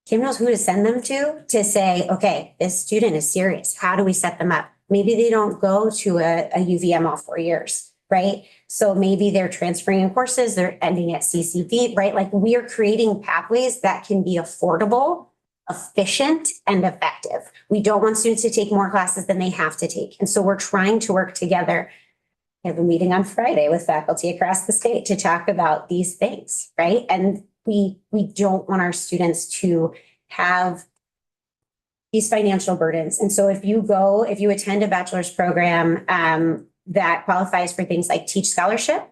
Kim knows who to send them to say, okay, this student is serious. How do we set them up? Maybe they don't go to a UVM all 4 years, right? So maybe they're transferring in courses, they're ending at CCP, right? Like, we are creating pathways that can be affordable, efficient, and effective. We don't want students to take more classes than they have to take. And so we're trying to work together. I have a meeting on Friday with faculty across the state to talk about these things, right? And we don't want our students to have these financial burdens. And so if you attend a bachelor's program that qualifies for things like Teach Scholarship,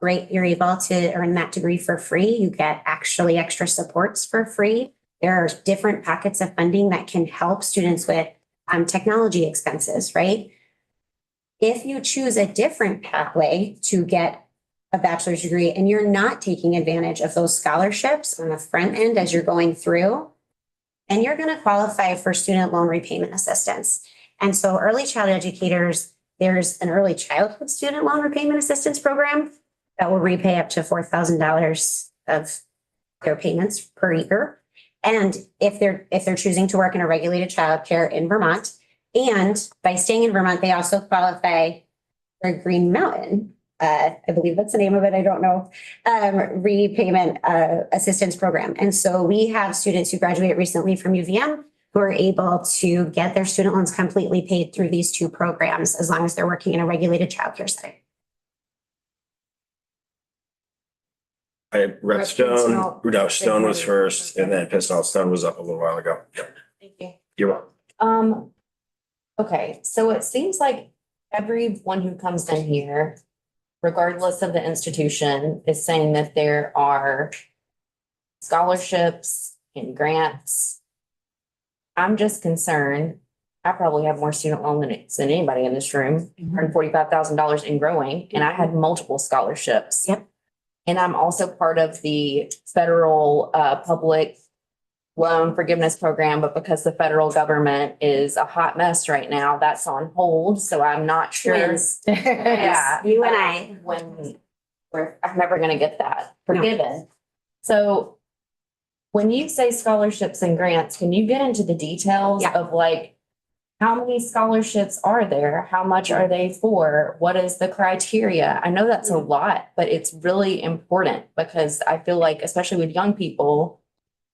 great, you're able to earn that degree for free. You get actually extra supports for free. There are different pockets of funding that can help students with technology expenses, right? If you choose a different pathway to get a bachelor's degree and you're not taking advantage of those scholarships on the front end as you're going through, and you're going to qualify for student loan repayment assistance. And so early child educators, there's an early childhood student loan repayment assistance program that will repay up to $4,000 of their payments per year. And if they're choosing to work in a regulated childcare in Vermont, and by staying in Vermont, they also qualify for Green Mountain, I believe that's the name of it, I don't know, repayment assistance program. And so we have students who graduated recently from UVM who are able to get their student loans completely paid through these two programs as long as they're working in a regulated childcare setting. Rep Stone, no, Stone was first, and then Pistol. Stone was up a little while ago. Yep. Thank you. You're welcome. Okay, so it seems like everyone who comes in here, regardless of the institution, is saying that there are scholarships and grants. I'm just concerned. I probably have more student loans than anybody in this room, $145,000 and growing, and I had multiple scholarships. Yep. And I'm also part of the federal public loan forgiveness program, but because the federal government is a hot mess right now, that's on hold. So I'm not sure. Twins. Yeah, You and I. I'm never going to get that forgiven. So when you say scholarships and grants, can you get into the details of like, how many scholarships are there? How much are they for? What is the criteria? I know that's a lot, but it's really important because I feel like, especially with young people,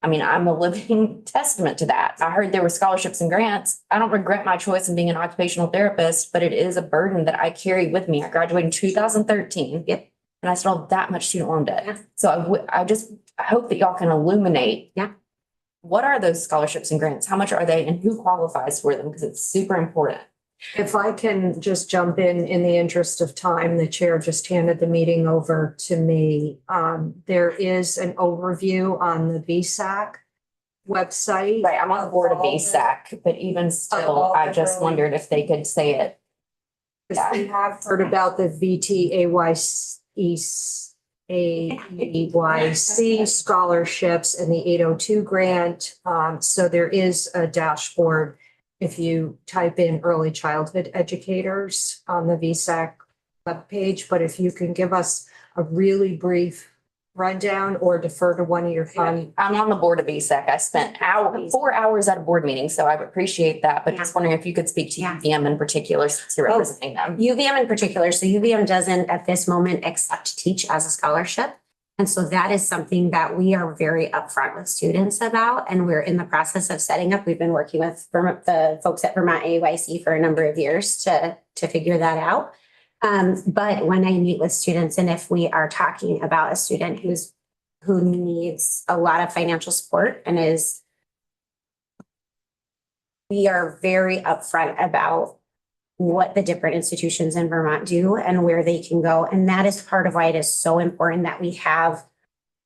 I mean, I'm a living testament to that. I heard there were scholarships and grants. I don't regret my choice in being an occupational therapist, but it is a burden that I carry with me. I graduated in 2013. Yep. And I still have that much student loan debt. Yeah. So I hope that y'all can illuminate. Yeah. What are those scholarships and grants? How much are they and who qualifies for them? Because it's super important. If I can just jump in the interest of time, the chair just handed the meeting over to me. There is an overview on the VSAC website. Right, I'm on the board of all the- VSAC, but even still, all I the just early- wondered if they could say it. Because we have heard about the AEYC scholarships and the 802 grant. So there is a dashboard. If you type in early childhood educators on the VSAC webpage, but if you can give us a really brief rundown or defer to one of your fund. I'm on the board of VSAC. I spent 4 hours at a board meeting, so I would appreciate that, but just wondering if you could speak to Yeah. UVM in particular, since you're Oh. representing them. UVM in particular, so UVM doesn't at this moment accept Teach as a scholarship. And so that is something that we are very upfront with students about, and we're in the process of setting up. We've been working with the folks at Vermont AYC for a number of years to figure that out. But when I meet with students, and if we are talking about a student who needs a lot of financial support and we are very upfront about what the different institutions in Vermont do and where they can go. And that is part of why it is so important that we have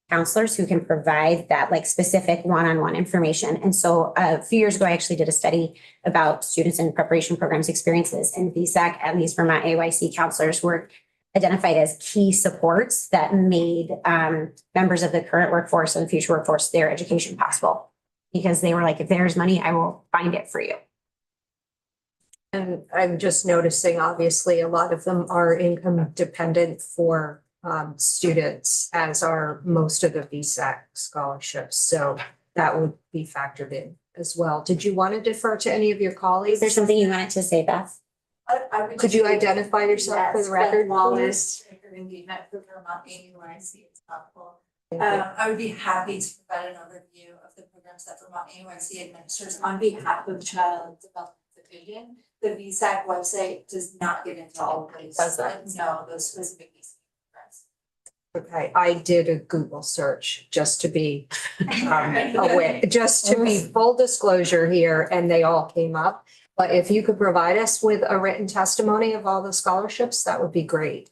counselors who can provide that like specific one-on-one information. And so a few years ago, I actually did a study about students in preparation programs experiences, and VSAC and these Vermont AYC counselors were identified as key supports that made members of the current workforce and the future workforce their education possible. Because they were like, if there's money, I will find it for you. And I'm just noticing, obviously, a lot of them are income dependent for students, as are most of the VSAC scholarships. So that would be factored in as well. Did you want to defer to any of your colleagues? Is there something you wanted to say, Beth? Could you identify yourself for the record? Wallace, engagement for Vermont AYC is helpful. I would be happy to provide an overview of the programs that Vermont AYC administers on behalf of Child Development Division. The VSAC website does not get into all of those. Does that? No, those specific VSAC programs. Okay, I did a Google search just to be aware, just to be full disclosure here, and they all came up. But if you could provide us with a written testimony of all the scholarships, that would be great.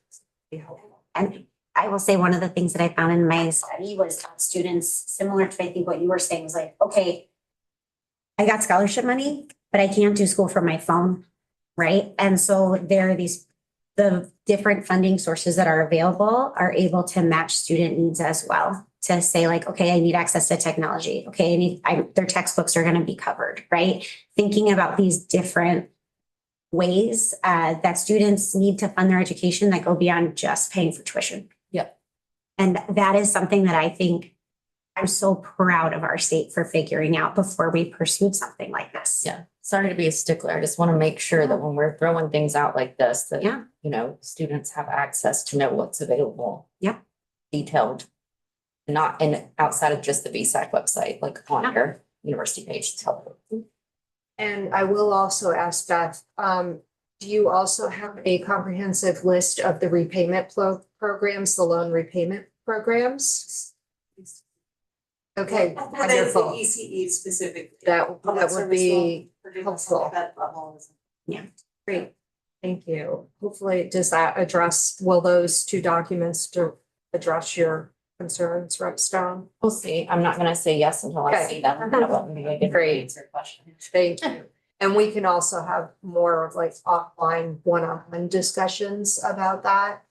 Be helpful. And I will say one of the things that I found in my study was that students, similar to I think what you were saying, was like, okay, I got scholarship money, but I can't do school from my phone, right? And so there are the different funding sources that are available are able to match student needs as well. To say like, okay, I need access to technology. Okay, their textbooks are going to be covered, right? Thinking about these different ways that students need to fund their education that go beyond just paying for tuition. Yep. And that is something that I think I'm so proud of our state for figuring out before we pursued something like this. Yeah, sorry to be a stickler. I just want to make sure that when we're throwing things out like this, that, Yeah. you know, students have access to know what's available. Yeah. Detailed, not in outside of just the VSAC website, like on Yeah. your university page. Tell them. And I will also ask Beth, do you also have a comprehensive list of the repayment programs, the loan repayment programs? Okay, That is the wonderful. ECE specifically. That Public would service be loan, forgiveness helpful. at that level is- Great. Thank you. Hopefully, does that address, will those two documents to address your concerns, Rep. Stone? We'll see. I'm not gonna say yes until I Okay. see them. That wouldn't be a good Great. answer question. Thank you. And we can also have more of like offline one-on-one discussions about that.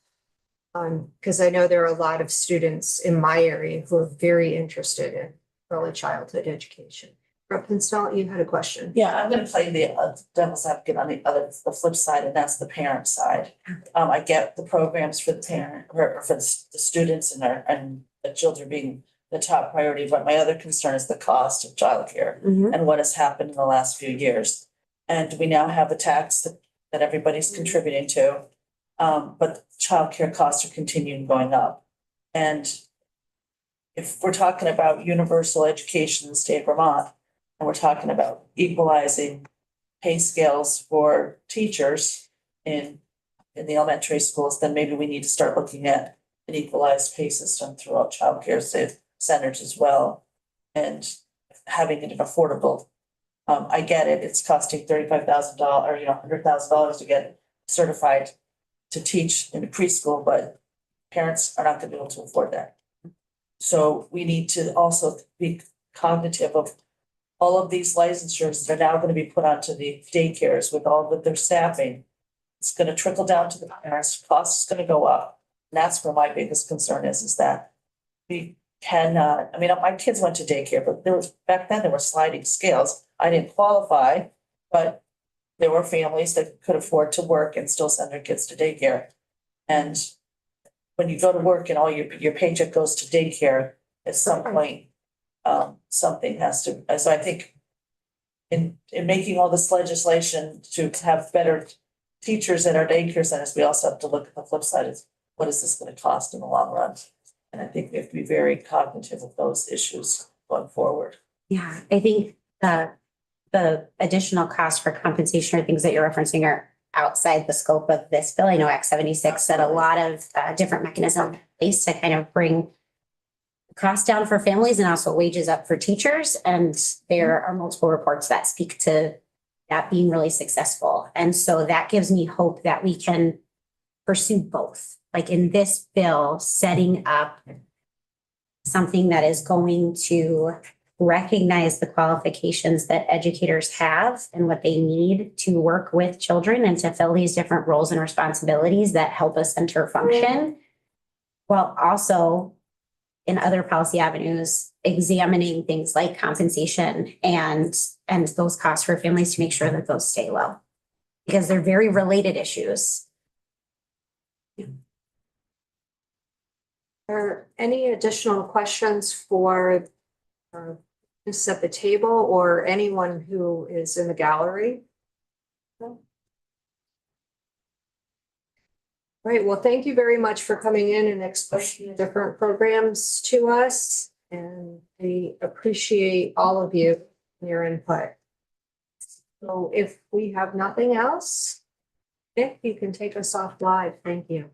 Because I know there are a lot of students in my area who are very interested in early childhood education. Rep. Pinstall, you had a question. Yeah, I'm gonna play the devil's advocate on the flip side, and that's the parent side. I get the programs for the parent, or for the students and the children being the top priority, but my other concern is the cost of childcare and what has happened in the last few years. And we now have a tax that everybody's contributing to. But childcare costs are continuing going up. And if we're talking about universal education in the state of Vermont, and we're talking about equalizing pay scales for teachers in the elementary schools, then maybe we need to start looking at an equalized pay system throughout childcare centers as well. And having it affordable. I get it, it's costing $35,000 or $100,000 to get certified to teach in a preschool, but parents are not gonna be able to afford that. So we need to also be cognitive of all of these licensures that are now gonna be put onto the daycares with all of their staffing. It's gonna trickle down to the parents, cost is gonna go up. And that's where my biggest concern is that we cannot, I mean, my kids went to daycare, but back then there were sliding scales. I didn't qualify, but there were families that could afford to work and still send their kids to daycare. And when you go to work and all your paycheck goes to daycare, at some point, something has to, so I think in making all this legislation to have better teachers at our daycare centers, we also have to look at the flip side is what is this gonna cost in the long run? And I think we have to be very cognitive of those issues going forward. Yeah, I think the additional cost for compensation or things that you're referencing are outside the scope of this bill. I know Act 76 said a lot of different mechanisms in place to kind of bring costs down for families and also wages up for teachers. And there are multiple reports that speak to that being really successful. And so that gives me hope that we can pursue both. Like in this bill, setting up something that is going to recognize the qualifications that educators have and what they need to work with children and to fill these different roles and responsibilities that help a center function, while also in other policy avenues, examining things like compensation and those costs for families to make sure that those stay low. Because they're very related issues. Are any additional questions for just at the table or anyone who is in the gallery? Great, well, thank you very much for coming in and explaining the different programs to us. And we appreciate all of you and your input. So if we have nothing else, Nick, you can take us off live. Thank you.